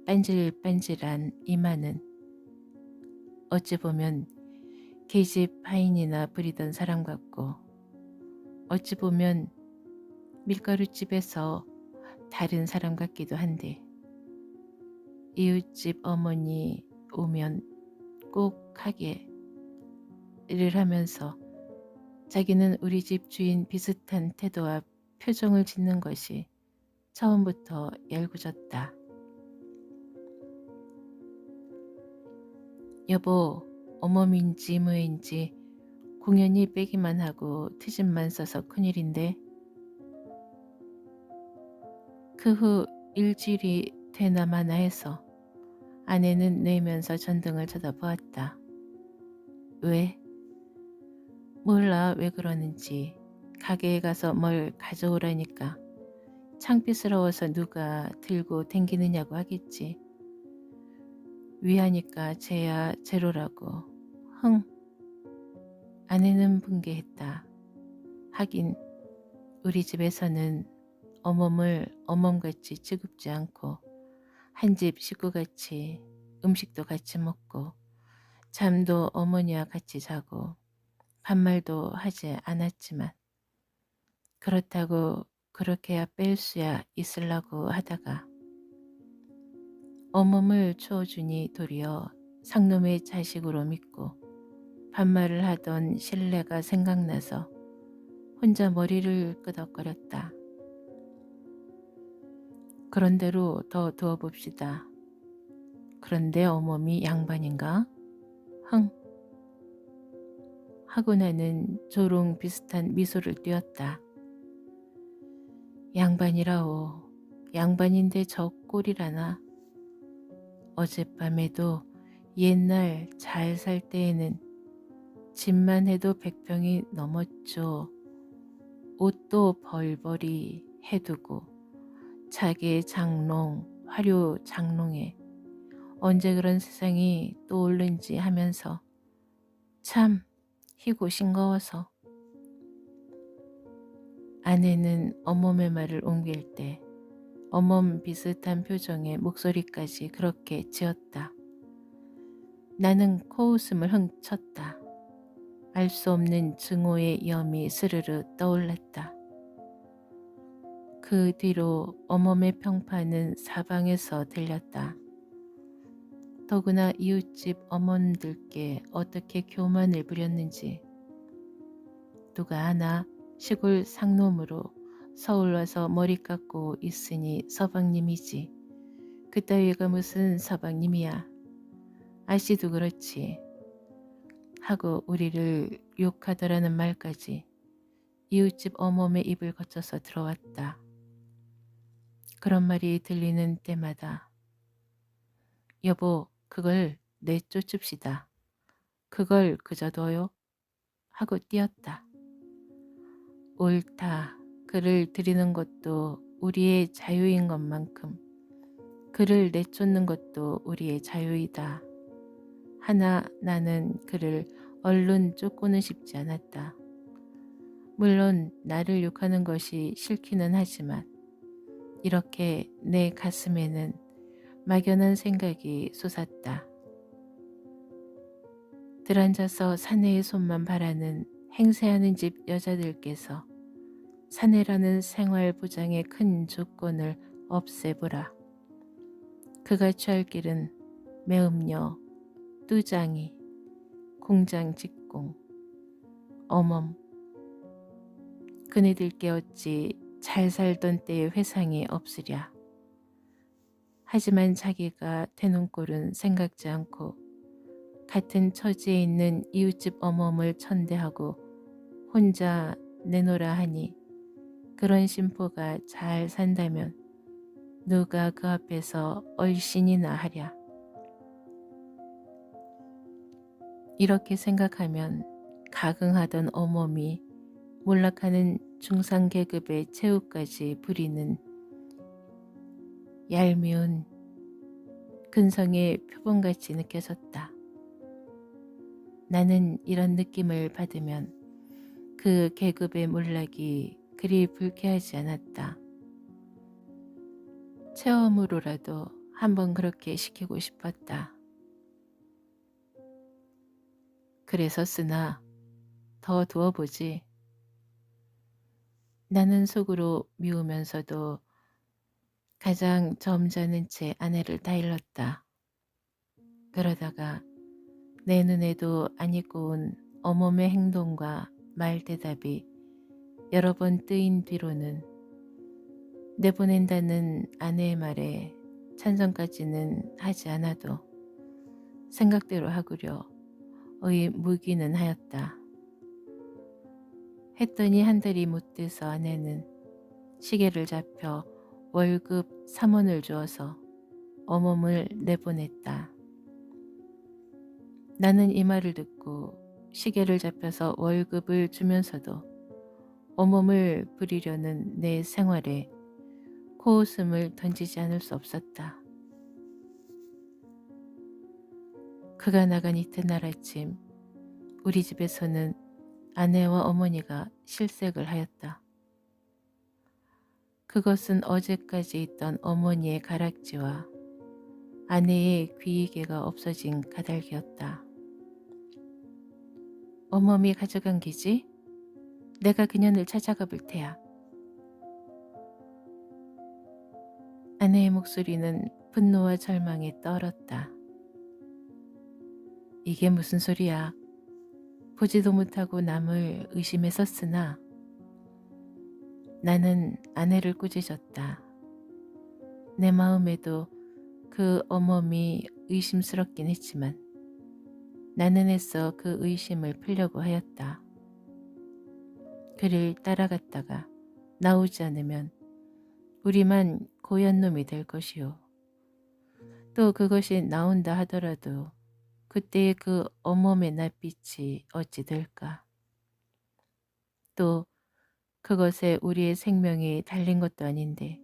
빤질빤질한 이마는 어찌 보면 계집 하인이나 부리던 사람 같고 어찌 보면 밀가루집에서 다른 사람 같기도 한데 이웃집 어머니 오면 꼭 하게를 하면서 자기는 우리 집 주인 비슷한 태도와 표정을 짓는 것이 처음부터 열구졌다. 여보, 어멈인지 뭐인지 공연히 빼기만 하고 트집만 써서 큰일인데 그 후 일주일이 되나 마나 해서 아내는 내면서 전등을 쳐다보았다. 왜? 몰라 왜 그러는지. 가게에 가서 뭘 가져오라니까 창피스러워서 누가 들고 댕기느냐고 하겠지. 위하니까 쟤야 제로라고. 흥. 아내는 분개했다. 하긴 우리 집에서는 어멈을 어멈같이 취급지 않고 한 집 식구같이 음식도 같이 먹고 잠도 어머니와 같이 자고 반말도 하지 않았지만 그렇다고 그렇게야 뺄 수야 있으려고 하다가 어멈을 추어주니 도리어 상놈의 자식으로 믿고 반말을 하던 신뢰가 생각나서 혼자 머리를 끄덕거렸다. 그런대로 더 두어봅시다. 그런데 어멈이 양반인가? 흥. 하고 나는 조롱 비슷한 미소를 띄었다. 양반이라오. 양반인데 저 꼴이라나. 어젯밤에도 옛날 잘 살 때에는 집만 해도 100평이 넘었죠. 옷도 벌벌이 해두고 자개 장롱 화료 장롱에 언제 그런 세상이 떠오른지 하면서 참 희고 싱거워서 아내는 어멈의 말을 옮길 때 어멈 비슷한 표정의 목소리까지 그렇게 지었다. 나는 코웃음을 흥쳤다. 알 수 없는 증오의 염이 스르르 떠올랐다. 그 뒤로 어멈의 평판은 사방에서 들렸다. 더구나 이웃집 어머님들께 어떻게 교만을 부렸는지. 누가 아나 시골 상놈으로 서울 와서 머리 깎고 있으니 서방님이지. 그따위가 무슨 서방님이야. 아씨도 그렇지. 하고 우리를 욕하더라는 말까지 이웃집 어멈의 입을 거쳐서 들어왔다. 그런 말이 들리는 때마다 여보 그걸 내쫓읍시다. 그걸 그저 둬요. 하고 뛰었다. 옳다. 그를 들이는 것도 우리의 자유인 것만큼 그를 내쫓는 것도 우리의 자유이다. 하나 나는 그를 얼른 쫓고는 싶지 않았다. 물론 나를 욕하는 것이 싫기는 하지만 이렇게 내 가슴에는 막연한 생각이 솟았다. 들앉아서 사내의 손만 바라는 행세하는 집 여자들께서 사내라는 생활 보장의 큰 조건을 없애보라. 그가 취할 길은 매음녀, 뚜장이, 공장 직공, 어멈. 그네들께 어찌 잘 살던 때의 회상이 없으랴. 하지만 자기가 되는 꼴은 생각지 않고 같은 처지에 있는 이웃집 어멈을 천대하고 혼자 내노라 하니 그런 심포가 잘 산다면 누가 그 앞에서 얼씬이나 하랴. 이렇게 생각하면 가긍하던 어멈이 몰락하는 중상계급의 최후까지 부리는 얄미운 근성의 표본같이 느껴졌다. 나는 이런 느낌을 받으면 그 계급의 몰락이 그리 불쾌하지 않았다. 체험으로라도 한번 그렇게 시키고 싶었다. 그래서 쓰나 더 두어보지. 나는 속으로 미우면서도 가장 점잖은 채 아내를 다일렀다. 그러다가 내 눈에도 안 익고 온 어멈의 행동과 말 대답이 여러 번 뜨인 뒤로는 내보낸다는 아내의 말에 찬성까지는 하지 않아도 생각대로 하구려 의무기는 하였다. 했더니 한 달이 못 돼서 아내는 시계를 잡혀 월급 3원을 주어서 어멈을 내보냈다. 나는 이 말을 듣고 시계를 잡혀서 월급을 주면서도 어멈을 부리려는 내 생활에 코웃음을 던지지 않을 수 없었다. 그가 나간 이튿날 아침 우리 집에서는 아내와 어머니가 실색을 하였다. 그것은 어제까지 있던 어머니의 가락지와 아내의 귀이개가 없어진 가달기였다. 어멈이 가져간 기지? 내가 그년을 찾아가 볼 테야. 아내의 목소리는 분노와 절망에 떨었다. 이게 무슨 소리야. 보지도 못하고 남을 의심했었으나 나는 아내를 꾸짖었다. 내 마음에도 그 어멈이 의심스럽긴 했지만 나는 애써 그 의심을 풀려고 하였다. 그를 따라갔다가 나오지 않으면 우리만 고얀 놈이 될 것이요. 또 그것이 나온다 하더라도 그때의 그 어멈의 낯빛이 어찌 될까. 또 그것에 우리의 생명이 달린 것도 아닌데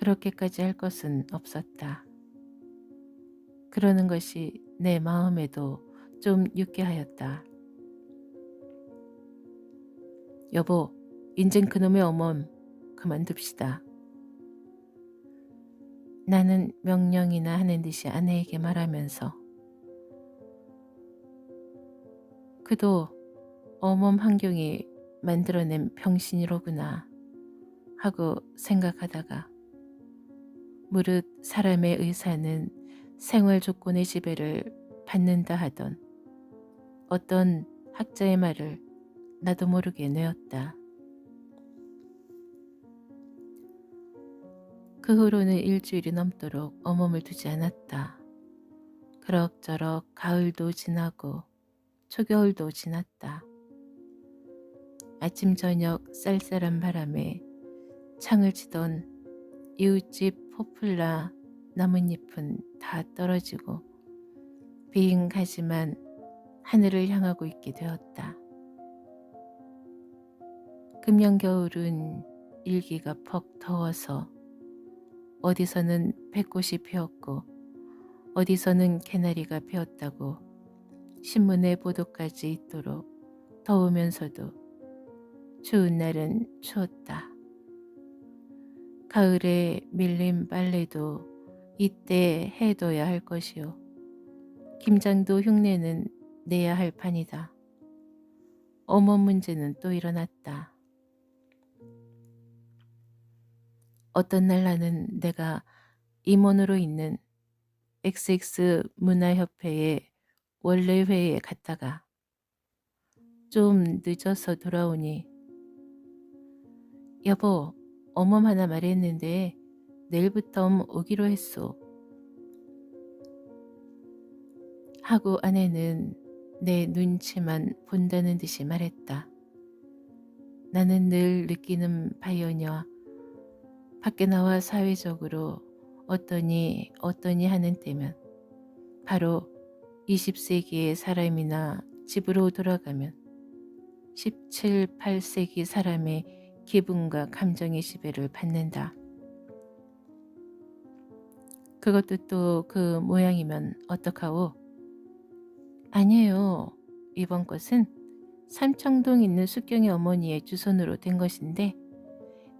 그렇게까지 할 것은 없었다. 그러는 것이 내 마음에도 좀 유쾌하였다. 여보, 인젠 그놈의 어멈 그만둡시다. 나는 명령이나 하는 듯이 아내에게 말하면서 그도 어멈 환경이 만들어낸 병신이로구나 하고 생각하다가 무릇 사람의 의사는 생활 조건의 지배를 받는다 하던 어떤 학자의 말을 나도 모르게 내었다. 그 후로는 일주일이 넘도록 어멈을 두지 않았다. 그럭저럭 가을도 지나고 초겨울도 지났다. 아침 저녁 쌀쌀한 바람에 창을 치던 이웃집 포플라 나뭇잎은 다 떨어지고 빈 가지만 하늘을 향하고 있게 되었다. 금년 겨울은 일기가 퍽 더워서 어디서는 백꽃이 피었고 어디서는 개나리가 피었다고 신문에 보도까지 있도록 더우면서도 추운 날은 추웠다. 가을에 밀린 빨래도 이때 해둬야 할 것이요. 김장도 흉내는 내야 할 판이다. 어멈 문제는 또 일어났다. 어떤 날 나는 내가 임원으로 있는 XX 문화협회의 원래 회의에 갔다가 좀 늦어서 돌아오니 여보, 어멈 하나 말했는데 내일부터 오기로 했소. 하고 아내는 내 눈치만 본다는 듯이 말했다. 나는 늘 느끼는 바이오니와 밖에 나와 사회적으로 어떠니 하는 때면 바로 20세기의 사람이나 집으로 돌아가면 17, 8세기 사람의 기분과 감정의 지배를 받는다. 그것도 또 그 모양이면 어떡하오? 아니에요. 이번 것은 삼청동 있는 숙경의 어머니의 주선으로 된 것인데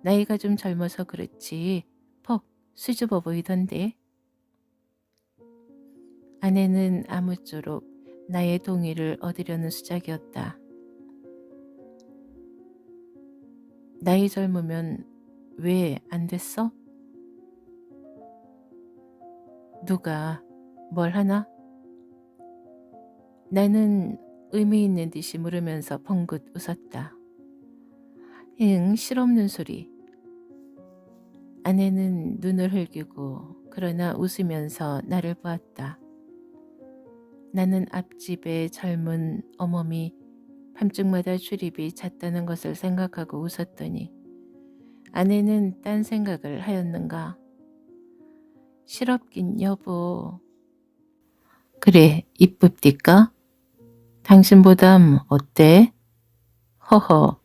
나이가 좀 젊어서 그렇지 퍽 수줍어 보이던데. 아내는 아무쪼록 나의 동의를 얻으려는 수작이었다. 나이 젊으면 왜 안 됐어? 누가 뭘 하나? 나는 의미 있는 듯이 물으면서 벙긋 웃었다. 응, 실없는 소리. 아내는 눈을 흘기고 그러나 웃으면서 나를 보았다. 나는 앞집의 젊은 어멈이 밤중마다 출입이 잦다는 것을 생각하고 웃었더니 아내는 딴 생각을 하였는가. 실없긴 여보. 그래, 이쁩디까? 당신보담 어때? 허허.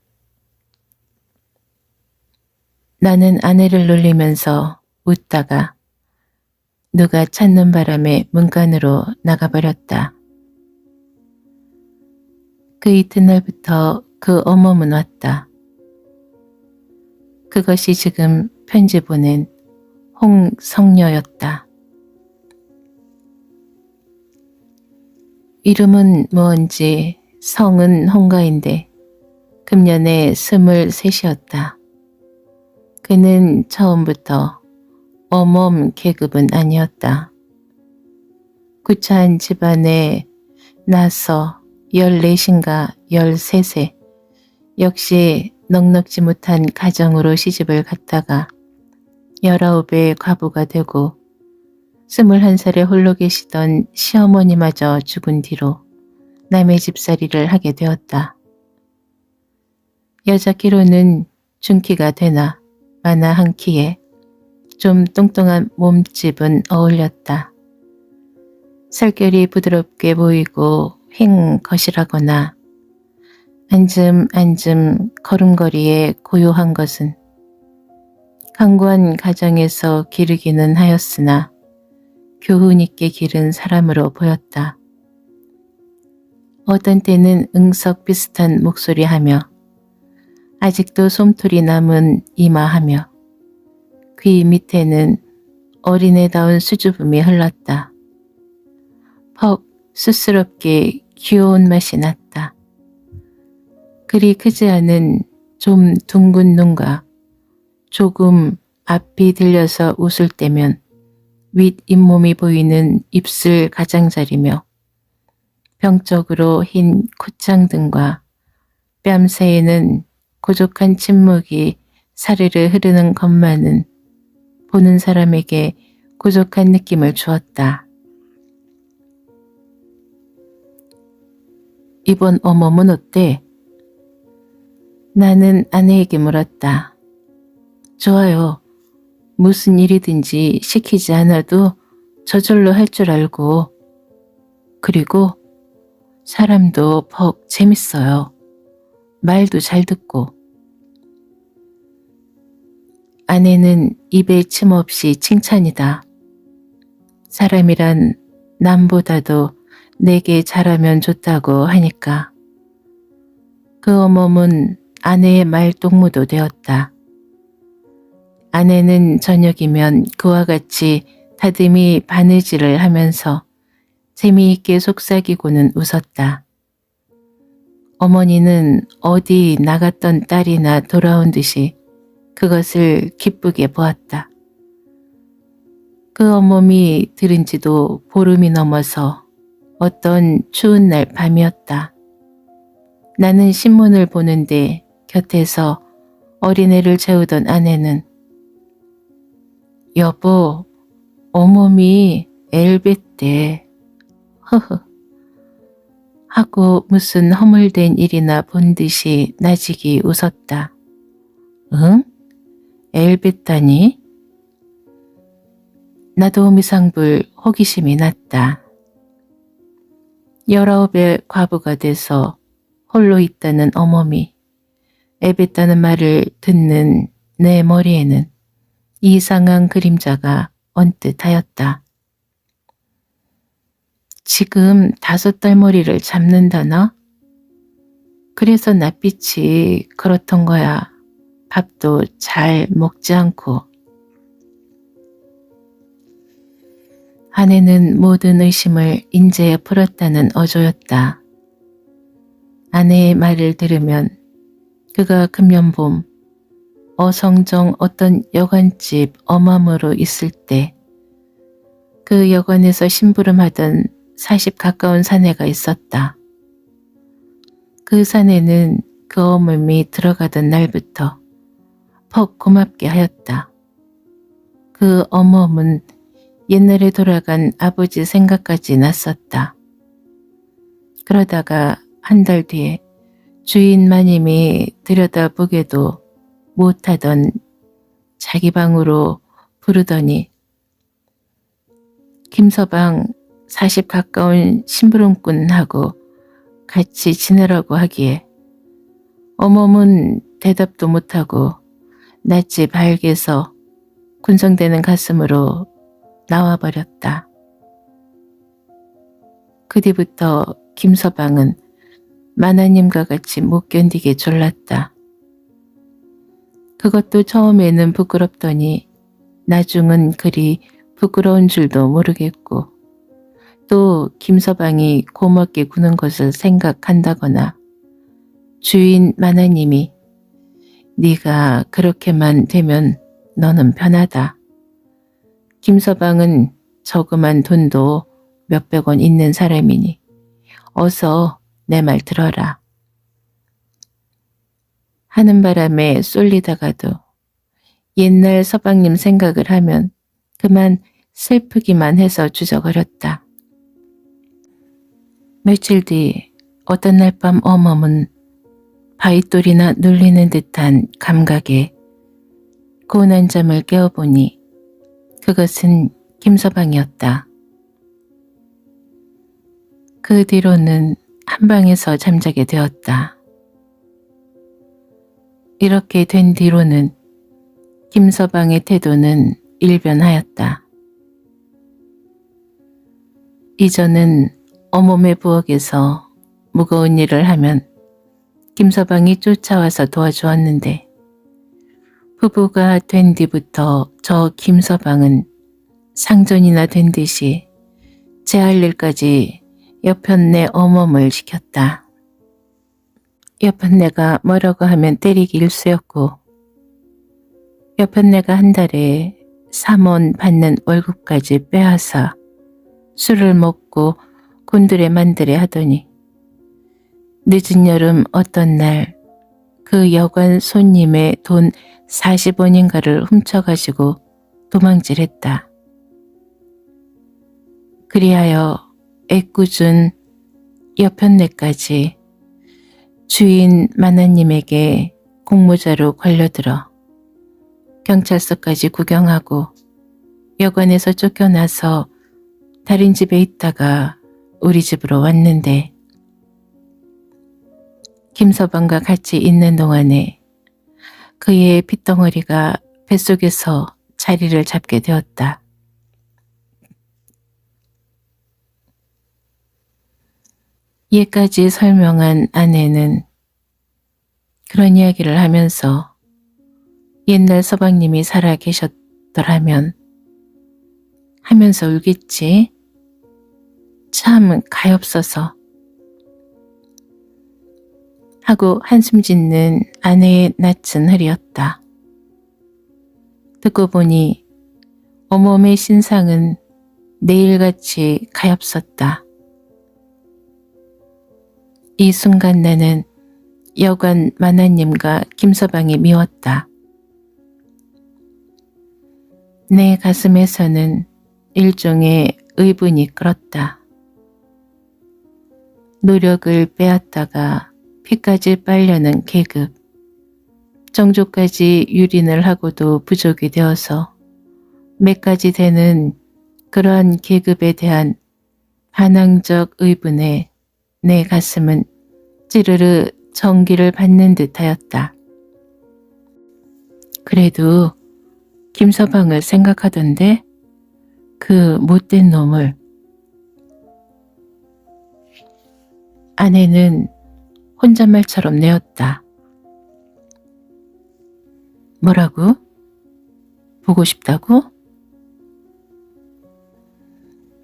나는 아내를 놀리면서 웃다가 누가 찾는 바람에 문간으로 나가버렸다. 그 이튿날부터 그 어멈은 왔다. 그것이 지금 편지 보낸 홍성녀였다. 이름은 뭔지 성은 홍가인데 금년에 23이었다. 그는 처음부터 어멈 계급은 아니었다. 구차한 집안에 나서 14인가 13세 역시 넉넉지 못한 가정으로 시집을 갔다가 19의 과부가 되고 21살에 홀로 계시던 시어머니마저 죽은 뒤로 남의 집살이를 하게 되었다. 여자끼로는 중키가 되나 마나 한 키에 좀 뚱뚱한 몸집은 어울렸다. 살결이 부드럽게 보이고 휑 거실하거나 앉음 걸음걸이에 고요한 것은 강고한 가정에서 기르기는 하였으나 교훈 있게 기른 사람으로 보였다. 어떤 때는 응석 비슷한 목소리하며 아직도 솜털이 남은 이마하며 귀 밑에는 어린애다운 수줍음이 흘렀다. 퍽 쑥스럽게 귀여운 맛이 났다. 그리 크지 않은 좀 둥근 눈과 조금 앞이 들려서 웃을 때면 윗 잇몸이 보이는 입술 가장자리며 병적으로 흰 콧장등과 뺨새에는 고족한 침묵이 사르르 흐르는 것만은 보는 사람에게 고족한 느낌을 주었다. 이번 어멈은 어때? 나는 아내에게 물었다. 좋아요. 무슨 일이든지 시키지 않아도 저절로 할 줄 알고, 그리고 사람도 퍽 재밌어요. 말도 잘 듣고. 아내는 입에 침 없이 칭찬이다. 사람이란 남보다도 내게 잘하면 좋다고 하니까. 그 어멈은 아내의 말동무도 되었다. 아내는 저녁이면 그와 같이 다듬이 바느질을 하면서 재미있게 속삭이고는 웃었다. 어머니는 어디 나갔던 딸이나 돌아온 듯이 그것을 기쁘게 보았다. 그 어멈이 들은 지도 보름이 넘어서 어떤 추운 날 밤이었다. 나는 신문을 보는데 곁에서 어린애를 재우던 아내는 여보, 어멈이 엘베떼. 허허. 하고 무슨 허물된 일이나 본 듯이 나직이 웃었다. 응? 엘베따니? 나도 미상불 호기심이 났다. 19의 과부가 돼서 홀로 있다는 어멈이 엘베따는 말을 듣는 내 머리에는 이상한 그림자가 언뜻 하였다. 지금 5달 머리를 잡는다나? 그래서 낯빛이 그렇던 거야. 밥도 잘 먹지 않고. 아내는 모든 의심을 인제에 풀었다는 어조였다. 아내의 말을 들으면 그가 금년봄 어성정 어떤 여관집 어맘으로 있을 때 그 여관에서 심부름하던 40 가까운 사내가 있었다. 그 사내는 그 어멈이 들어가던 날부터 퍽 고맙게 하였다. 그 어멈은 옛날에 돌아간 아버지 생각까지 났었다. 그러다가 한 달 뒤에 주인 마님이 들여다보게도 못하던 자기 방으로 부르더니 김서방 40 가까운 심부름꾼하고 같이 지내라고 하기에 어멈은 대답도 못하고 낯이 발개서 군성대는 가슴으로 나와버렸다. 그 뒤부터 김서방은 마나님과 같이 못 견디게 졸랐다. 그것도 처음에는 부끄럽더니 나중은 그리 부끄러운 줄도 모르겠고 또 김서방이 고맙게 구는 것을 생각한다거나 주인 마나님이 네가 그렇게만 되면 너는 편하다. 김서방은 저그만 돈도 몇백 원 있는 사람이니 어서 내 말 들어라. 하는 바람에 쏠리다가도 옛날 서방님 생각을 하면 그만 슬프기만 해서 주저거렸다. 며칠 뒤 어떤 날 밤 어멈은 바윗돌이나 눌리는 듯한 감각에 고운한 잠을 깨어보니 그것은 김서방이었다. 그 뒤로는 한방에서 잠자게 되었다. 이렇게 된 뒤로는 김서방의 태도는 일변하였다. 이전은 어멈의 부엌에서 무거운 일을 하면 김서방이 쫓아와서 도와주었는데 부부가 된 뒤부터 저 김서방은 상전이나 된 듯이 제 할 일까지 여편네 어멈을 시켰다. 여편네가 뭐라고 하면 때리기 일쑤였고 여편네가 한 달에 3원 받는 월급까지 빼앗아 술을 먹고 곤드레 만드레 하더니 늦은 여름 어떤 날 그 여관 손님의 돈 40원인가를 훔쳐가지고 도망질했다. 그리하여 애꿎은 여편네까지 주인 마나님에게 공모자로 걸려들어 경찰서까지 구경하고 여관에서 쫓겨나서 다른 집에 있다가 우리 집으로 왔는데 김서방과 같이 있는 동안에 그의 핏덩어리가 뱃속에서 자리를 잡게 되었다. 예까지 설명한 아내는 그런 이야기를 하면서 옛날 서방님이 살아 계셨더라면 하면서 울겠지. 참 가엾어서 하고 한숨 짓는 아내의 낯은 흐렸다. 듣고 보니 어멈의 신상은 내일같이 가엾었다. 이 순간 나는 여관 마나님과 김서방이 미웠다. 내 가슴에서는 일종의 의분이 끓었다. 노력을 빼앗다가 피까지 빨려는 계급, 정조까지 유린을 하고도 부족이 되어서 매까지 되는 그러한 계급에 대한 반항적 의분에 내 가슴은 찌르르 전기를 받는 듯하였다. 그래도 김서방을 생각하던데 그 못된 놈을. 아내는 혼잣말처럼 내었다. 뭐라고? 보고 싶다고?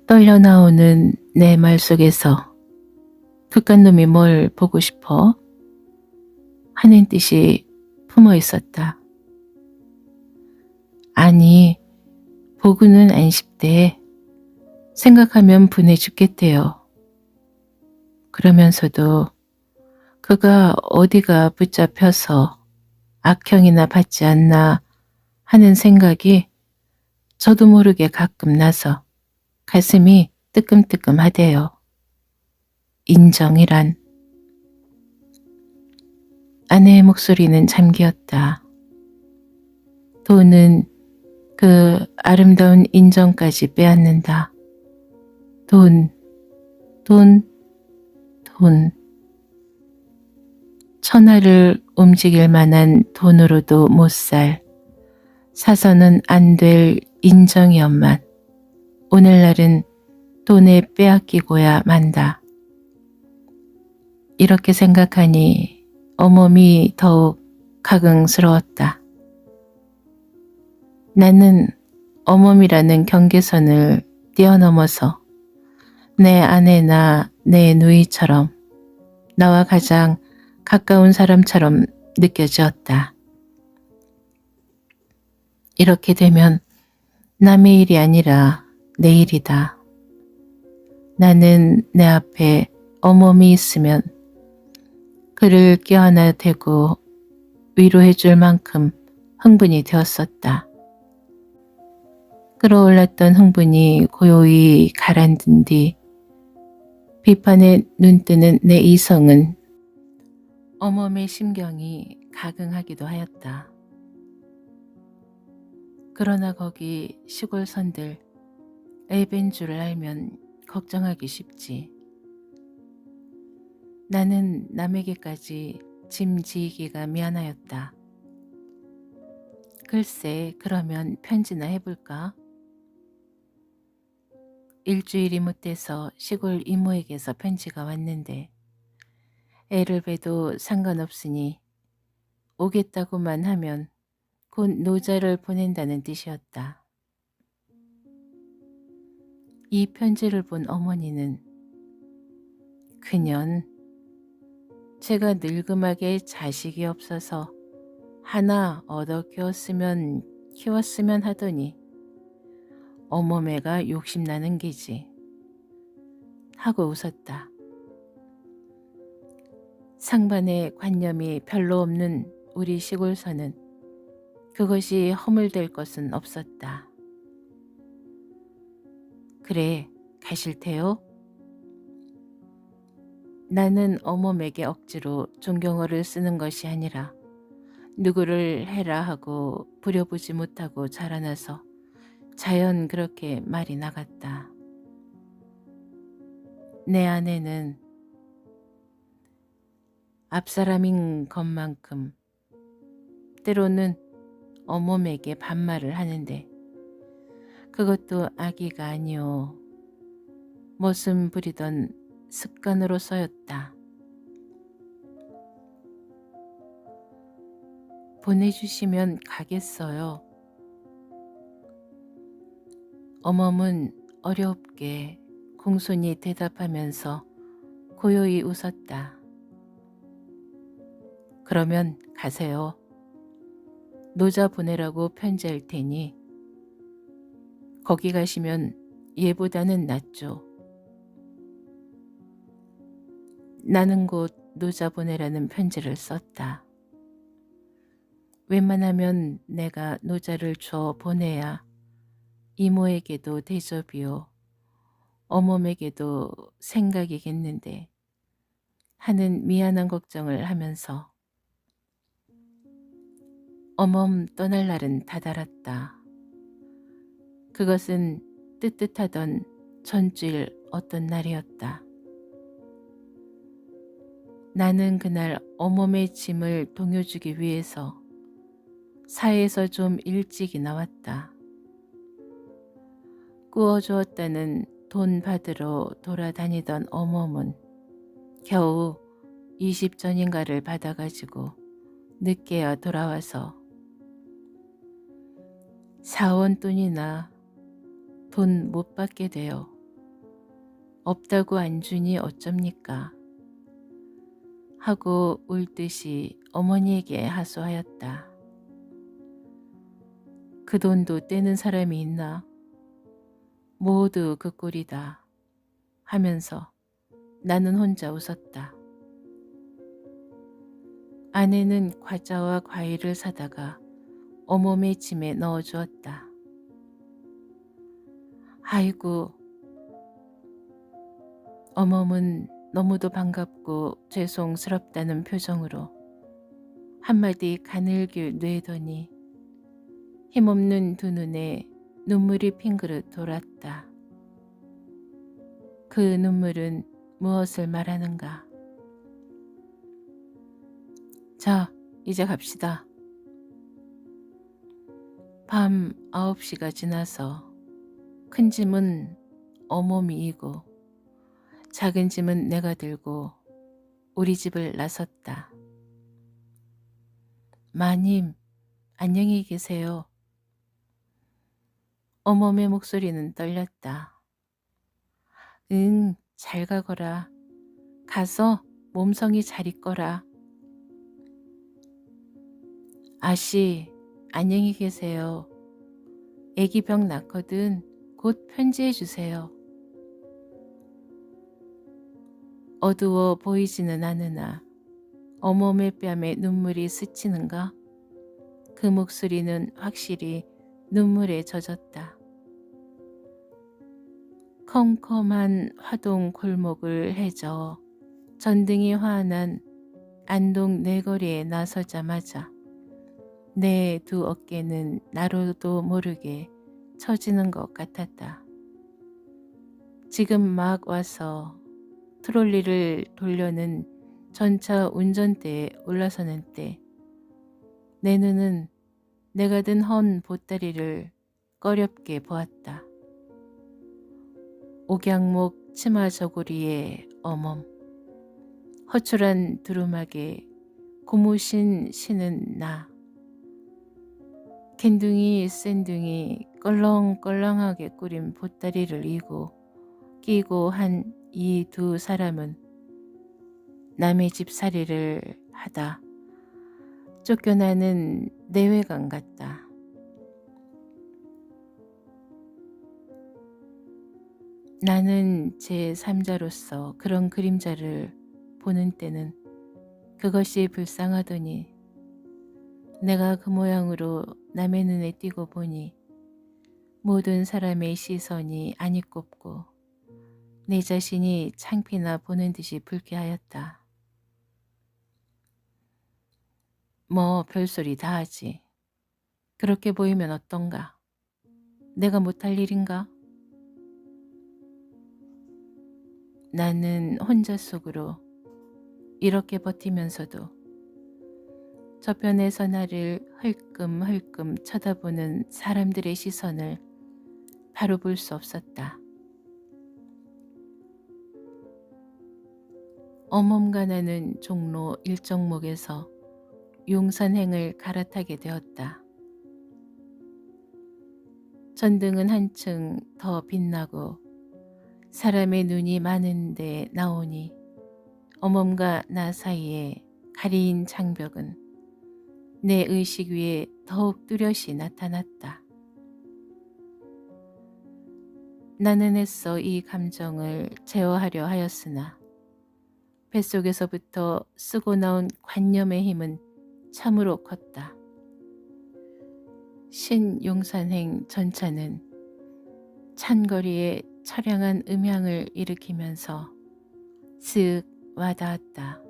떨려 나오는 내 말 속에서 그깟 놈이 뭘 보고 싶어? 하는 뜻이 품어 있었다. 아니, 보고는 안 싶대. 생각하면 분해 죽겠대요. 그러면서도 그가 어디가 붙잡혀서 악형이나 받지 않나 하는 생각이 저도 모르게 가끔 나서 가슴이 뜨끔뜨끔하대요. 인정이란. 아내의 목소리는 잠기었다. 돈은 그 아름다운 인정까지 빼앗는다. 돈. 천하를 움직일 만한 돈으로도 못 살, 사서는 안 될 인정이었만 오늘날은 돈에 빼앗기고야 만다. 이렇게 생각하니 어멈이 더욱 가긍스러웠다. 나는 어멈이라는 경계선을 뛰어넘어서 내 아내나 내 누이처럼 나와 가장 가까운 사람처럼 느껴졌다. 이렇게 되면 남의 일이 아니라 내 일이다. 나는 내 앞에 어멈이 있으면 그를 껴안아 대고 위로해 줄 만큼 흥분이 되었었다. 끌어올랐던 흥분이 고요히 가라앉은 뒤 비판에 눈뜨는 내 이성은 어멈의 심경이 가긍하기도 하였다. 그러나 거기 시골선들 애벤 줄을 알면 걱정하기 쉽지. 나는 남에게까지 짐 지기가 미안하였다. 글쎄, 그러면 편지나 해볼까? 일주일이 못 돼서 시골 이모에게서 편지가 왔는데 애를 봬도 상관없으니 오겠다고만 하면 곧 노자를 보낸다는 뜻이었다. 이 편지를 본 어머니는 그년 제가 늙음하게 자식이 없어서 하나 얻어 키웠으면 하더니 어머매가 욕심나는 게지 하고 웃었다. 상반의 관념이 별로 없는 우리 시골서는 그것이 허물될 것은 없었다. 그래, 가실 테요? 나는 어머에게 억지로 존경어를 쓰는 것이 아니라 누구를 해라 하고 부려보지 못하고 자라나서 자연 그렇게 말이 나갔다. 내 아내는 앞사람인 것만큼 때로는 어머에게 반말을 하는데 그것도 악의가 아니오 머슴 부리던 습관으로 써였다. 보내주시면 가겠어요. 어멈은 어렵게 공손히 대답하면서 고요히 웃었다. 그러면 가세요. 노자 보내라고 편지할 테니 거기 가시면 얘보다는 낫죠. 나는 곧 노자 보내라는 편지를 썼다. 웬만하면 내가 노자를 줘 보내야 이모에게도 대접이요 어멈에게도 생각이겠는데 하는 미안한 걱정을 하면서 어멈 떠날 날은 다다랐다. 그것은 뜨뜻하던 전주일 어떤 날이었다. 나는 그날 어멈의 짐을 동요주기 위해서 사에서 좀 일찍이 나왔다. 구워주었다는 돈 받으러 돌아다니던 어멈은 겨우 20전인가를 받아가지고 늦게야 돌아와서 사원 돈이나 돈 못 받게 돼요. 없다고 안 주니 어쩝니까? 하고 울 듯이 어머니에게 하소하였다. 그 돈도 떼는 사람이 있나? 모두 그 꼴이다 하면서 나는 혼자 웃었다. 아내는 과자와 과일을 사다가 어멈의 짐에 넣어주었다. 아이고, 어멈은 너무도 반갑고 죄송스럽다는 표정으로 한마디 가늘게 뇌더니 힘없는 두 눈에 눈물이 핑그릇 돌았다. 그 눈물은 무엇을 말하는가? 자, 이제 갑시다. 밤 9시가 지나서 큰 짐은 어멈이 이고 작은 짐은 내가 들고 우리 집을 나섰다. 마님, 안녕히 계세요. 어멈의 목소리는 떨렸다. 응, 잘 가거라. 가서 몸성이 잘 있거라. 아씨, 안녕히 계세요. 애기 병 났거든. 곧 편지해 주세요. 어두워 보이지는 않으나 어멈의 뺨에 눈물이 스치는가? 그 목소리는 확실히 눈물에 젖었다. 컴컴한 화동 골목을 헤져 전등이 환한 안동 내거리에 나서자마자 내 두 어깨는 나로도 모르게 처지는 것 같았다. 지금 막 와서 트롤리를 돌려는 전차 운전대에 올라서는 때 내 눈은 내가 든 헌 보따리를 꺼렵게 보았다. 옥양목 치마 저고리에 어멈, 허출한 두루마게 고무신 신은 나, 갠둥이 샌둥이 껄렁껄렁하게 꾸린 보따리를 이고 끼고 한 이 두 사람은 남의 집 살이를 하다 쫓겨나는 내외관 같다. 나는 제3자로서 그런 그림자를 보는 때는 그것이 불쌍하더니 내가 그 모양으로 남의 눈에 띄고 보니 모든 사람의 시선이 아니 꼽고 내 자신이 창피나 보는 듯이 불쾌하였다. 뭐 별소리 다 하지. 그렇게 보이면 어떤가? 내가 못할 일인가? 나는 혼자 속으로 이렇게 버티면서도 저편에서 나를 흘끔흘끔 쳐다보는 사람들의 시선을 바로 볼 수 없었다. 어멈과 나는 종로 일정목에서 용산행을 갈아타게 되었다. 전등은 한층 더 빛나고 사람의 눈이 많은데 나오니 어멈과 나 사이에 가리인 장벽은 내 의식 위에 더욱 뚜렷이 나타났다. 나는 애써 이 감정을 제어하려 하였으나 뱃속에서부터 쓰고 나온 관념의 힘은 참으로 컸다. 신용산행 전차는 찬거리에 처량한 음향을 일으키면서 슥 와닿았다.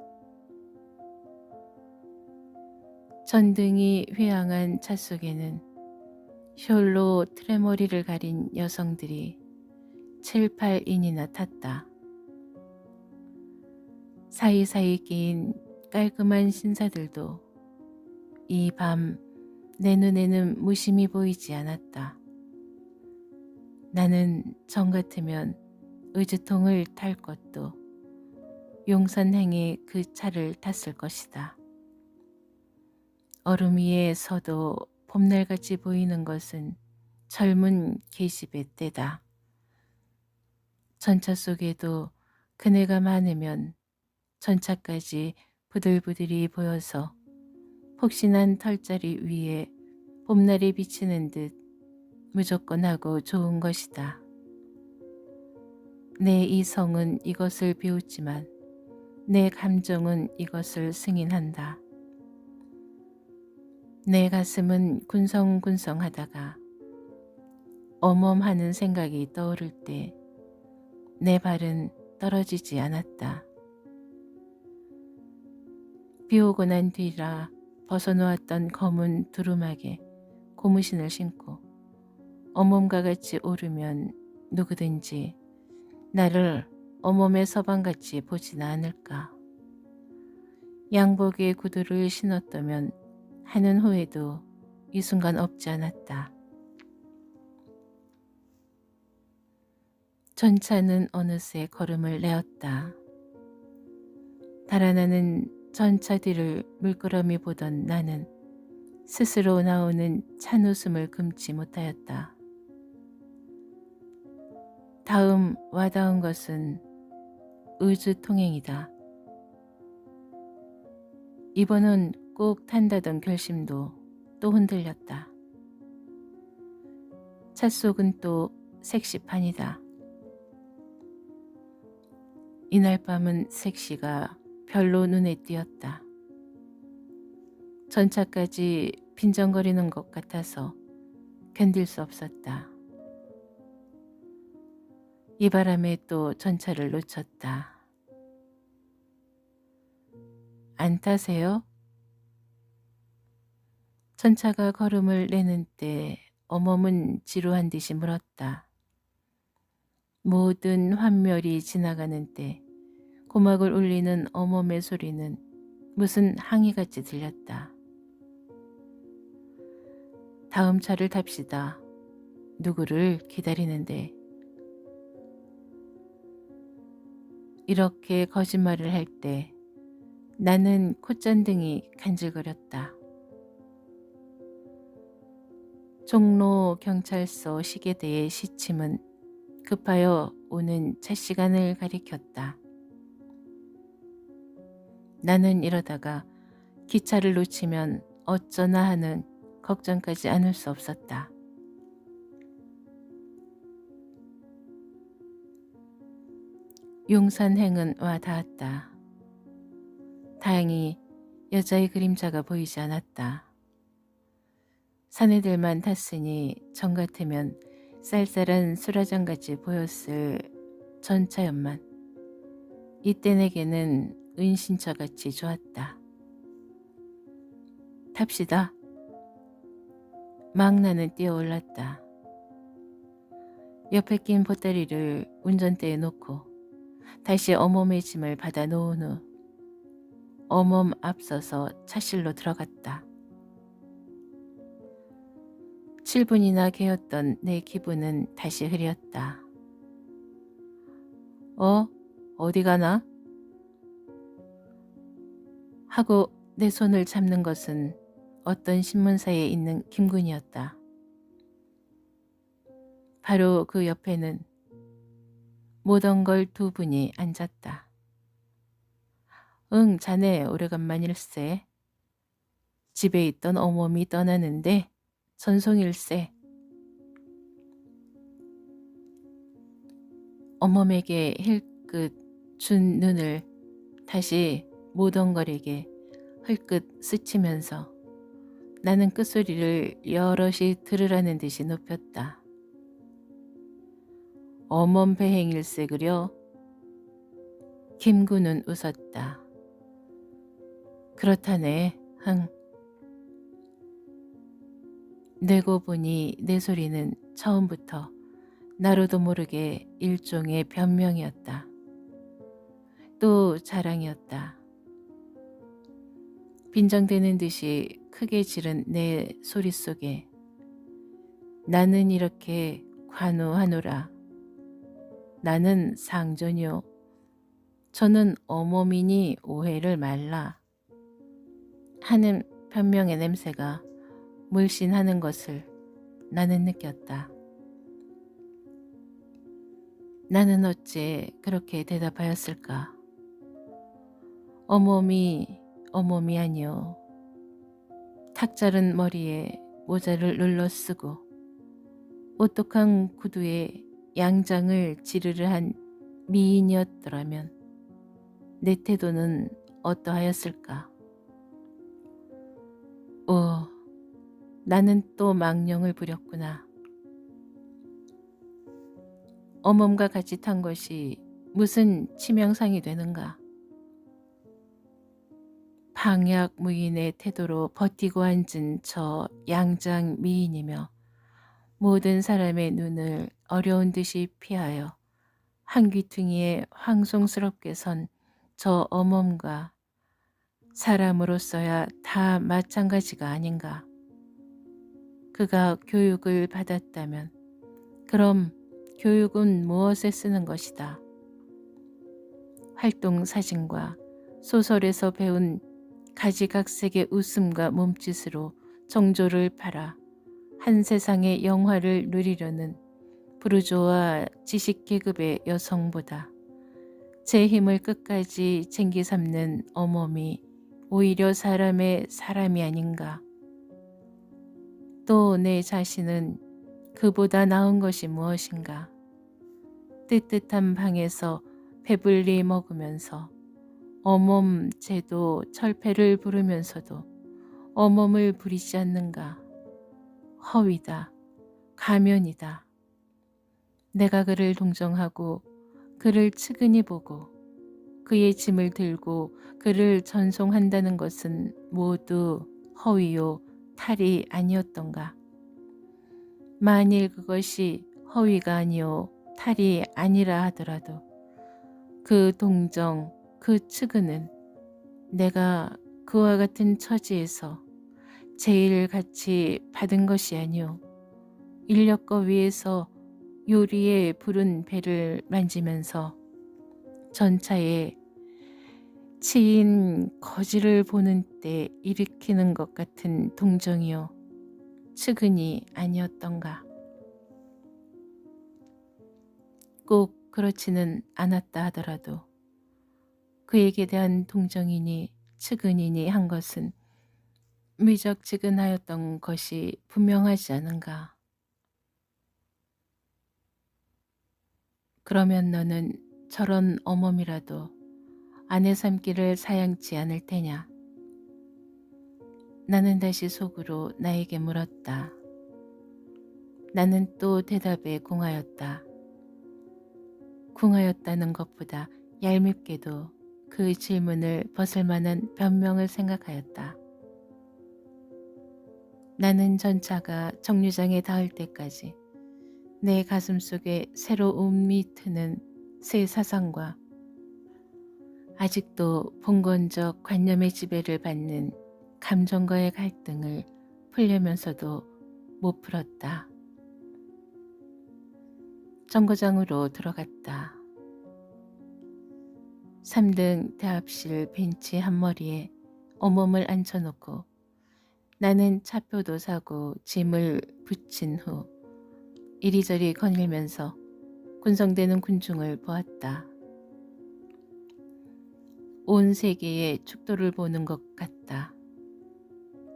전등이 휘황한 차 속에는 혈로 트레머리를 가린 여성들이 7, 8인이나 탔다. 사이사이 끼인 깔끔한 신사들도 이 밤 내 눈에는 무심히 보이지 않았다. 나는 정 같으면 의주통을 탈 것도 용산행의 그 차를 탔을 것이다. 얼음 위에 서도 봄날같이 보이는 것은 젊은 계집의 때다. 전차 속에도 그네가 많으면 전차까지 부들부들이 보여서 폭신한 털자리 위에 봄날이 비치는 듯 무조건 하고 좋은 것이다. 내 이성은 이것을 비웃지만 내 감정은 이것을 승인한다. 내 가슴은 군성군성하다가 어멈하는 생각이 떠오를 때 내 발은 떨어지지 않았다. 비오고 난 뒤라 벗어놓았던 검은 두루마게 고무신을 신고 어멈과 같이 오르면 누구든지 나를 어멈의 서방같이 보지는 않을까. 양복의 구두를 신었다면 하는 후에도 이 순간 없지 않았다. 전차는 어느새 걸음을 내었다. 달아나는 전차 뒤를 물끄러미 보던 나는 스스로 나오는 찬 웃음을 금치 못하였다. 다음 와닿은 것은 의주통행이다. 이번은 꼭 탄다던 결심도 또 흔들렸다. 차 속은 또 색시판이다. 이날 밤은 색시가 별로 눈에 띄었다. 전차까지 빈정거리는 것 같아서 견딜 수 없었다. 이 바람에 또 전차를 놓쳤다. 안 타세요? 전차가 걸음을 내는 때 어멈은 지루한 듯이 물었다. 모든 환멸이 지나가는 때 고막을 울리는 어멈의 소리는 무슨 항의같이 들렸다. 다음 차를 탑시다. 누구를 기다리는데. 이렇게 거짓말을 할 때 나는 콧잔등이 간질거렸다. 종로 경찰서 시계대의 시침은 급하여 오는 차 시간을 가리켰다. 나는 이러다가 기차를 놓치면 어쩌나 하는 걱정까지 않을 수 없었다. 용산행은 와 닿았다. 다행히 여자의 그림자가 보이지 않았다. 사내들만 탔으니 정 같으면 쌀쌀한 수라장같이 보였을 전차였만 이때 내게는 은신처같이 좋았다. 탑시다. 막 나는 뛰어올랐다. 옆에 낀 보따리를 운전대에 놓고 다시 어멈의 짐을 받아 놓은 후 어멈 앞서서 차실로 들어갔다. 7분이나 개었던 내 기분은 다시 흐렸다. 어디 가나? 하고 내 손을 잡는 것은 어떤 신문사에 있는 김군이었다. 바로 그 옆에는 모던 걸 2분이 앉았다. 응, 자네 오래간만일세. 집에 있던 어멈이 떠나는데 전송일세. 어멈에게 힐끗 준 눈을 다시 모던걸에게 흘끗 스치면서 나는 끝소리를 여럿이 들으라는 듯이 높였다. 어멈 배행일세 그려? 김군은 웃었다. 그렇다네. 흥. 내고 보니 내 소리는 처음부터 나로도 모르게 일종의 변명이었다. 또 자랑이었다. 빈정대는 듯이 크게 지른 내 소리 속에 나는 이렇게 관우하노라. 나는 상전이요. 저는 어멈이니 오해를 말라. 하는 변명의 냄새가 물씬하는 것을 나는 느꼈다. 나는 어찌 그렇게 대답하였을까? 어멈이 아니요. 탁 자른 머리에 모자를 눌러 쓰고 오똑한 구두에 양장을 지르르 한 미인이었더라면 내 태도는 어떠하였을까? 나는 또 망령을 부렸구나. 어멈과 같이 탄 것이 무슨 치명상이 되는가? 방약 무인의 태도로 버티고 앉은 저 양장 미인이며 모든 사람의 눈을 어려운 듯이 피하여 한 귀퉁이에 황송스럽게 선 저 어멈과 사람으로서야 다 마찬가지가 아닌가. 그가 교육을 받았다면 그럼 교육은 무엇에 쓰는 것이다. 활동사진과 소설에서 배운 가지각색의 웃음과 몸짓으로 정조를 팔아 한 세상의 영화를 누리려는 부르조아 지식계급의 여성보다 제 힘을 끝까지 쟁기 삼는 어멈이 오히려 사람의 사람이 아닌가. 또 내 자신은 그보다 나은 것이 무엇인가. 뜨뜻한 방에서 배불리 먹으면서 어멈 제도 철폐를 부르면서도 어멈을 부리지 않는가. 허위다. 가면이다. 내가 그를 동정하고 그를 측은히 보고 그의 짐을 들고 그를 전송한다는 것은 모두 허위요 탈이 아니었던가. 만일 그것이 허위가 아니요 탈이 아니라 하더라도 그 동정, 그 측은은 내가 그와 같은 처지에서 제일 같이 받은 것이 아니오. 인력거 위에서 요리에 부른 배를 만지면서 전차에 치인 거지를 보는 때 일으키는 것 같은 동정이요. 측은히 아니었던가. 꼭 그렇지는 않았다 하더라도 그에게 대한 동정이니 측은이니 한 것은 미적지근하였던 것이 분명하지 않은가. 그러면 너는 저런 어멈이라도 아내 삼기를 사양치 않을 테냐. 나는 다시 속으로 나에게 물었다. 나는 또 대답에 궁하였다. 궁하였다는 것보다 얄밉게도 그 질문을 벗을 만한 변명을 생각하였다. 나는 전차가 정류장에 닿을 때까지 내 가슴 속에 새로 움이 트는 새 사상과 아직도 봉건적 관념의 지배를 받는 감정과의 갈등을 풀려면서도 못 풀었다. 정거장으로 들어갔다. 3등 대합실 벤치 한 머리에 온몸을 앉혀놓고 나는 차표도 사고 짐을 붙인 후 이리저리 거닐면서 군성되는 군중을 보았다. 온 세계의 축도를 보는 것 같다.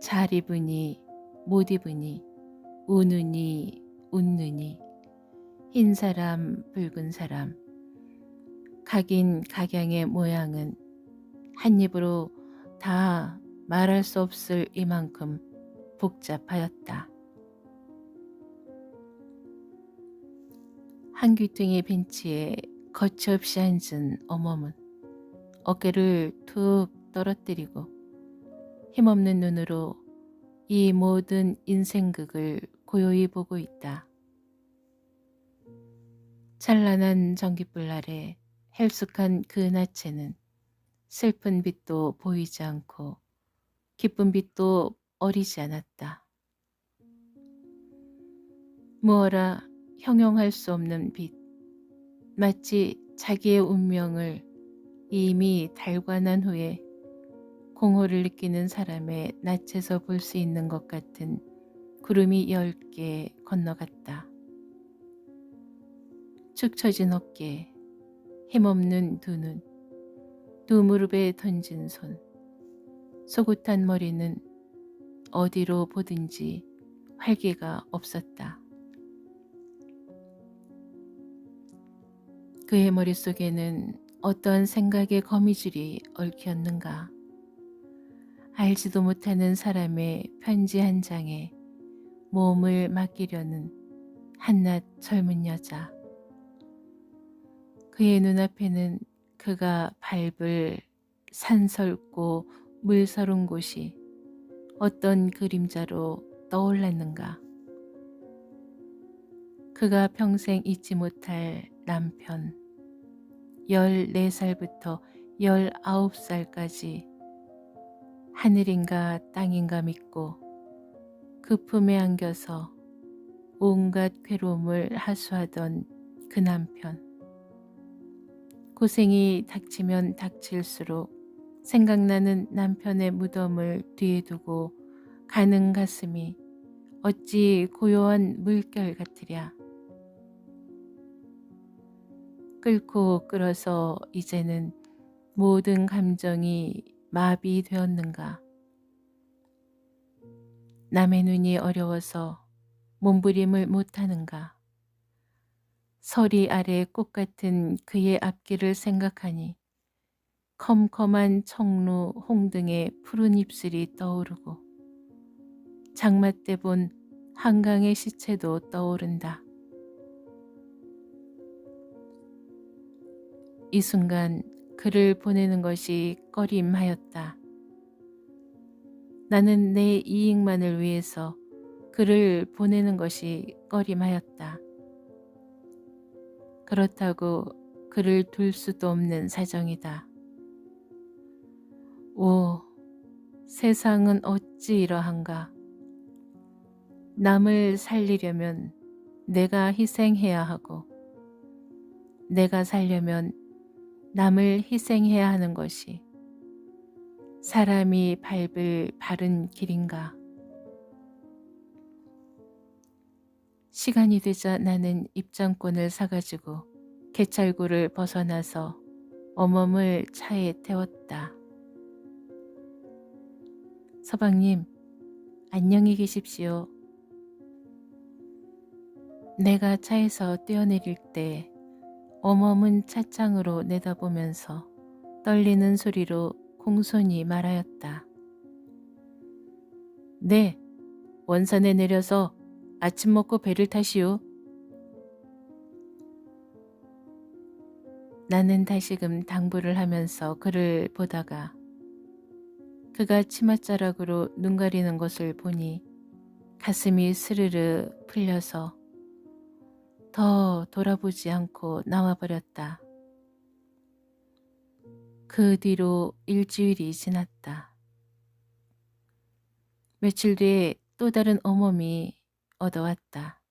잘 입으니 못 입으니 우느니 웃느니 흰 사람 붉은 사람 각인 각양의 모양은 한 입으로 다 말할 수 없을 이만큼 복잡하였다. 한 귀퉁이 벤치에 거침없이 앉은 어멈은 어깨를 툭 떨어뜨리고 힘없는 눈으로 이 모든 인생극을 고요히 보고 있다. 찬란한 전깃불 아래 헬쑥한 그 나체는 슬픈 빛도 보이지 않고 기쁜 빛도 어리지 않았다. 무어라 형용할 수 없는 빛, 마치 자기의 운명을 이미 달관한 후에 공허를 느끼는 사람의 낯에서 볼 수 있는 것 같은 구름이 10개 건너갔다. 축 처진 어깨, 힘없는 두 눈, 두 무릎에 던진 손, 소굿한 머리는 어디로 보든지 활기가 없었다. 그의 머릿속에는 어떤 생각의 거미줄이 얽혔는가. 알지도 못하는 사람의 편지 한 장에 몸을 맡기려는 한낱 젊은 여자. 그의 눈앞에는 그가 밟을 산설고 물서른 곳이 어떤 그림자로 떠올랐는가. 그가 평생 잊지 못할 남편, 14살부터 19살까지 하늘인가 땅인가 믿고 그 품에 안겨서 온갖 괴로움을 하수하던 그 남편. 고생이 닥치면 닥칠수록 생각나는 남편의 무덤을 뒤에 두고 가는 가슴이 어찌 고요한 물결 같으랴. 끓고 끓어서 이제는 모든 감정이 마비되었는가. 남의 눈이 어려워서 몸부림을 못하는가. 서리 아래 꽃 같은 그의 앞길을 생각하니 컴컴한 청루 홍등의 푸른 입술이 떠오르고 장마 때 본 한강의 시체도 떠오른다. 이 순간 그를 보내는 것이 꺼림하였다. 나는 내 이익만을 위해서 그를 보내는 것이 꺼림하였다. 그렇다고 그를 둘 수도 없는 사정이다. 오, 세상은 어찌 이러한가. 남을 살리려면 내가 희생해야 하고 내가 살려면 남을 희생해야 하는 것이 사람이 밟을 바른 길인가? 시간이 되자 나는 입장권을 사가지고 개찰구를 벗어나서 어멈을 차에 태웠다. 서방님, 안녕히 계십시오. 내가 차에서 뛰어내릴 때 어멈은 차창으로 내다보면서 떨리는 소리로 공손히 말하였다. 네, 원산에 내려서 아침 먹고 배를 타시오. 나는 다시금 당부를 하면서 그를 보다가 그가 치맛자락으로 눈 가리는 것을 보니 가슴이 스르르 풀려서 더 돌아보지 않고 나와버렸다. 그 뒤로 일주일이 지났다. 며칠 뒤에 또 다른 어멈이 얻어왔다.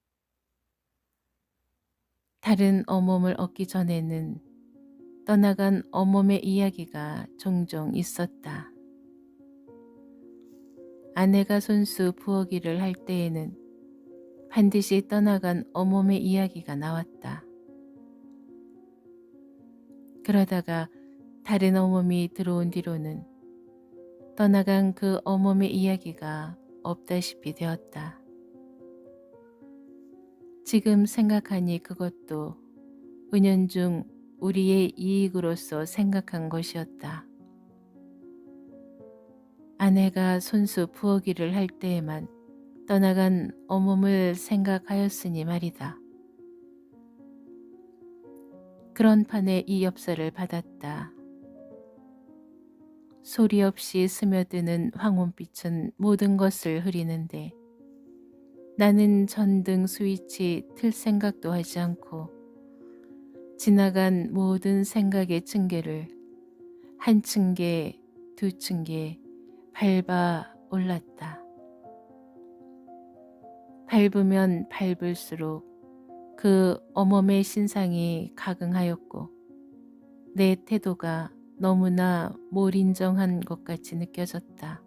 다른 어멈을 얻기 전에는 떠나간 어멈의 이야기가 종종 있었다. 아내가 손수 부엌일을 할 때에는 반드시 떠나간 어멈의 이야기가 나왔다. 그러다가 다른 어멈이 들어온 뒤로는 떠나간 그 어멈의 이야기가 없다시피 되었다. 지금 생각하니 그것도 은연중 우리의 이익으로서 생각한 것이었다. 아내가 손수 부엌일을 할 때에만 떠나간 어멈을 생각하였으니 말이다. 그런 판에 이 엽서를 받았다. 소리 없이 스며드는 황혼빛은 모든 것을 흐리는데 나는 전등 스위치 틀 생각도 하지 않고 지나간 모든 생각의 층계를 한 층계, 두 층계 밟아 올랐다. 밟으면 밟을수록 그 어멈의 신상이 각응하였고 내 태도가 너무나 몰인정한 것 같이 느껴졌다.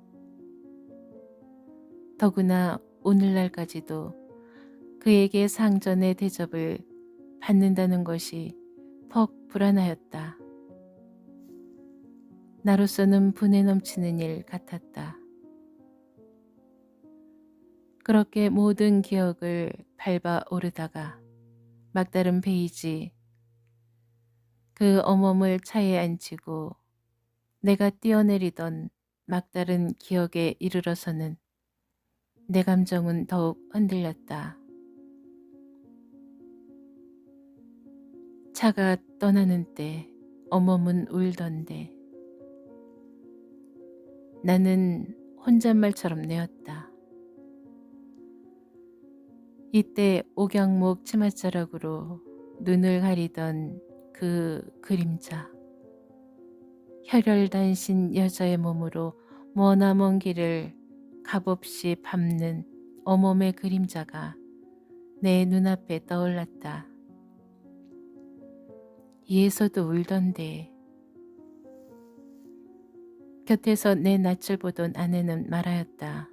더구나 오늘날까지도 그에게 상전의 대접을 받는다는 것이 퍽 불안하였다. 나로서는 분에 넘치는 일 같았다. 그렇게 모든 기억을 밟아 오르다가 막다른 페이지 그 어멈을 차에 앉히고 내가 뛰어내리던 막다른 기억에 이르러서는 내 감정은 더욱 흔들렸다. 차가 떠나는 때 어멈은 울던데 나는 혼잣말처럼 내었다. 이때 옥양목 치맛자락으로 눈을 가리던 그 그림자, 혈혈단신 여자의 몸으로 머나먼 길을 값없이 밟는 어멈의 그림자가 내 눈앞에 떠올랐다. 예서도 울던데. 곁에서 내 낯을 보던 아내는 말하였다.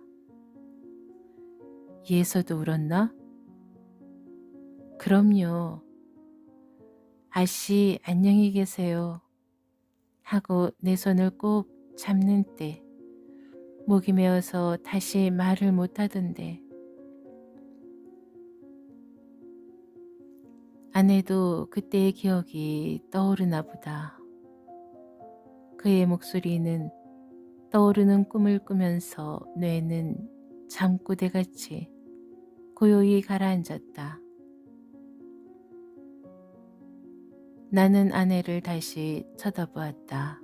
예서도 울었나? 그럼요. 아씨 안녕히 계세요. 하고 내 손을 꼭 잡는 때 목이 메어서 다시 말을 못하던데. 아내도 그때의 기억이 떠오르나 보다. 그의 목소리는 떠오르는 꿈을 꾸면서 뇌는 잠꼬대같이 고요히 가라앉았다. 나는 아내를 다시 쳐다보았다.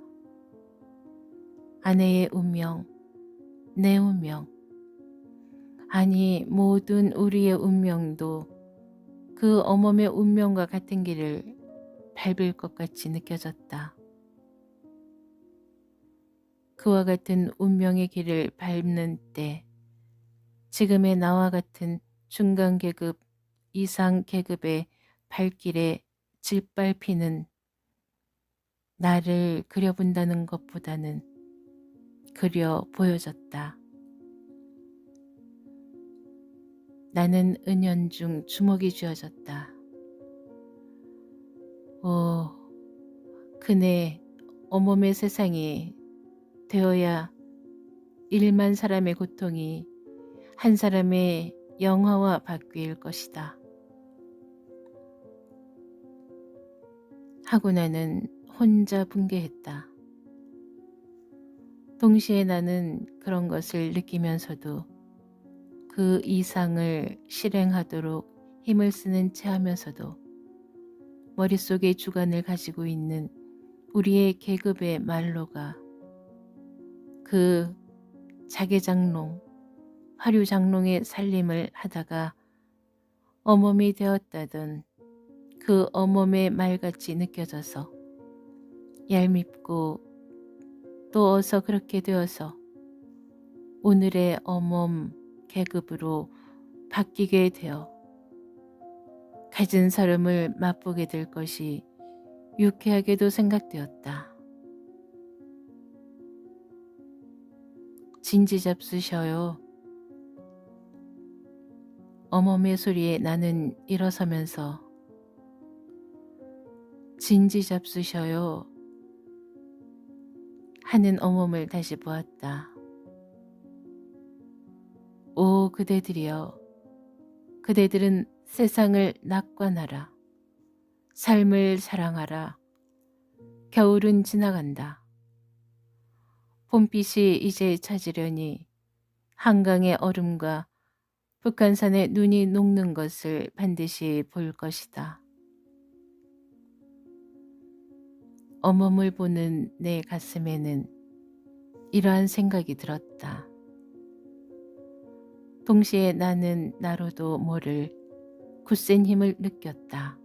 아내의 운명, 내 운명, 아니 모든 우리의 운명도 그 어멈의 운명과 같은 길을 밟을 것 같이 느껴졌다. 그와 같은 운명의 길을 밟는 때 지금의 나와 같은 중간 계급, 이상 계급의 발길에 짓밟히는 나를 그려본다는 것보다는 그려 보여졌다. 나는 은연중 주목이 쥐어졌다. 오, 그네 온몸의 세상이 되어야 1만 사람의 고통이 한 사람의 영화와 바뀔 것이다. 하고 나는 혼자 붕괴했다. 동시에 나는 그런 것을 느끼면서도 그 이상을 실행하도록 힘을 쓰는 체 하면서도 머릿속에 주관을 가지고 있는 우리의 계급의 말로가 그 자개장롱, 화류장롱의 살림을 하다가 어멈이 되었다던 그 어멈의 말같이 느껴져서 얄밉고 또 어서 그렇게 되어서 오늘의 어멈 계급으로 바뀌게 되어 가진 사람을 맛보게 될 것이 유쾌하게도 생각되었다. 진지 잡수셔요. 어멈의 소리에 나는 일어서면서 진지 잡수셔요 하는 어멈을 다시 보았다. 오 그대들이여, 그대들은 세상을 낙관하라. 삶을 사랑하라. 겨울은 지나간다. 봄빛이 이제 찾으려니 한강의 얼음과 북한산의 눈이 녹는 것을 반드시 볼 것이다. 어멈을 보는 내 가슴에는 이러한 생각이 들었다. 동시에 나는 나로도 모를 굳센 힘을 느꼈다.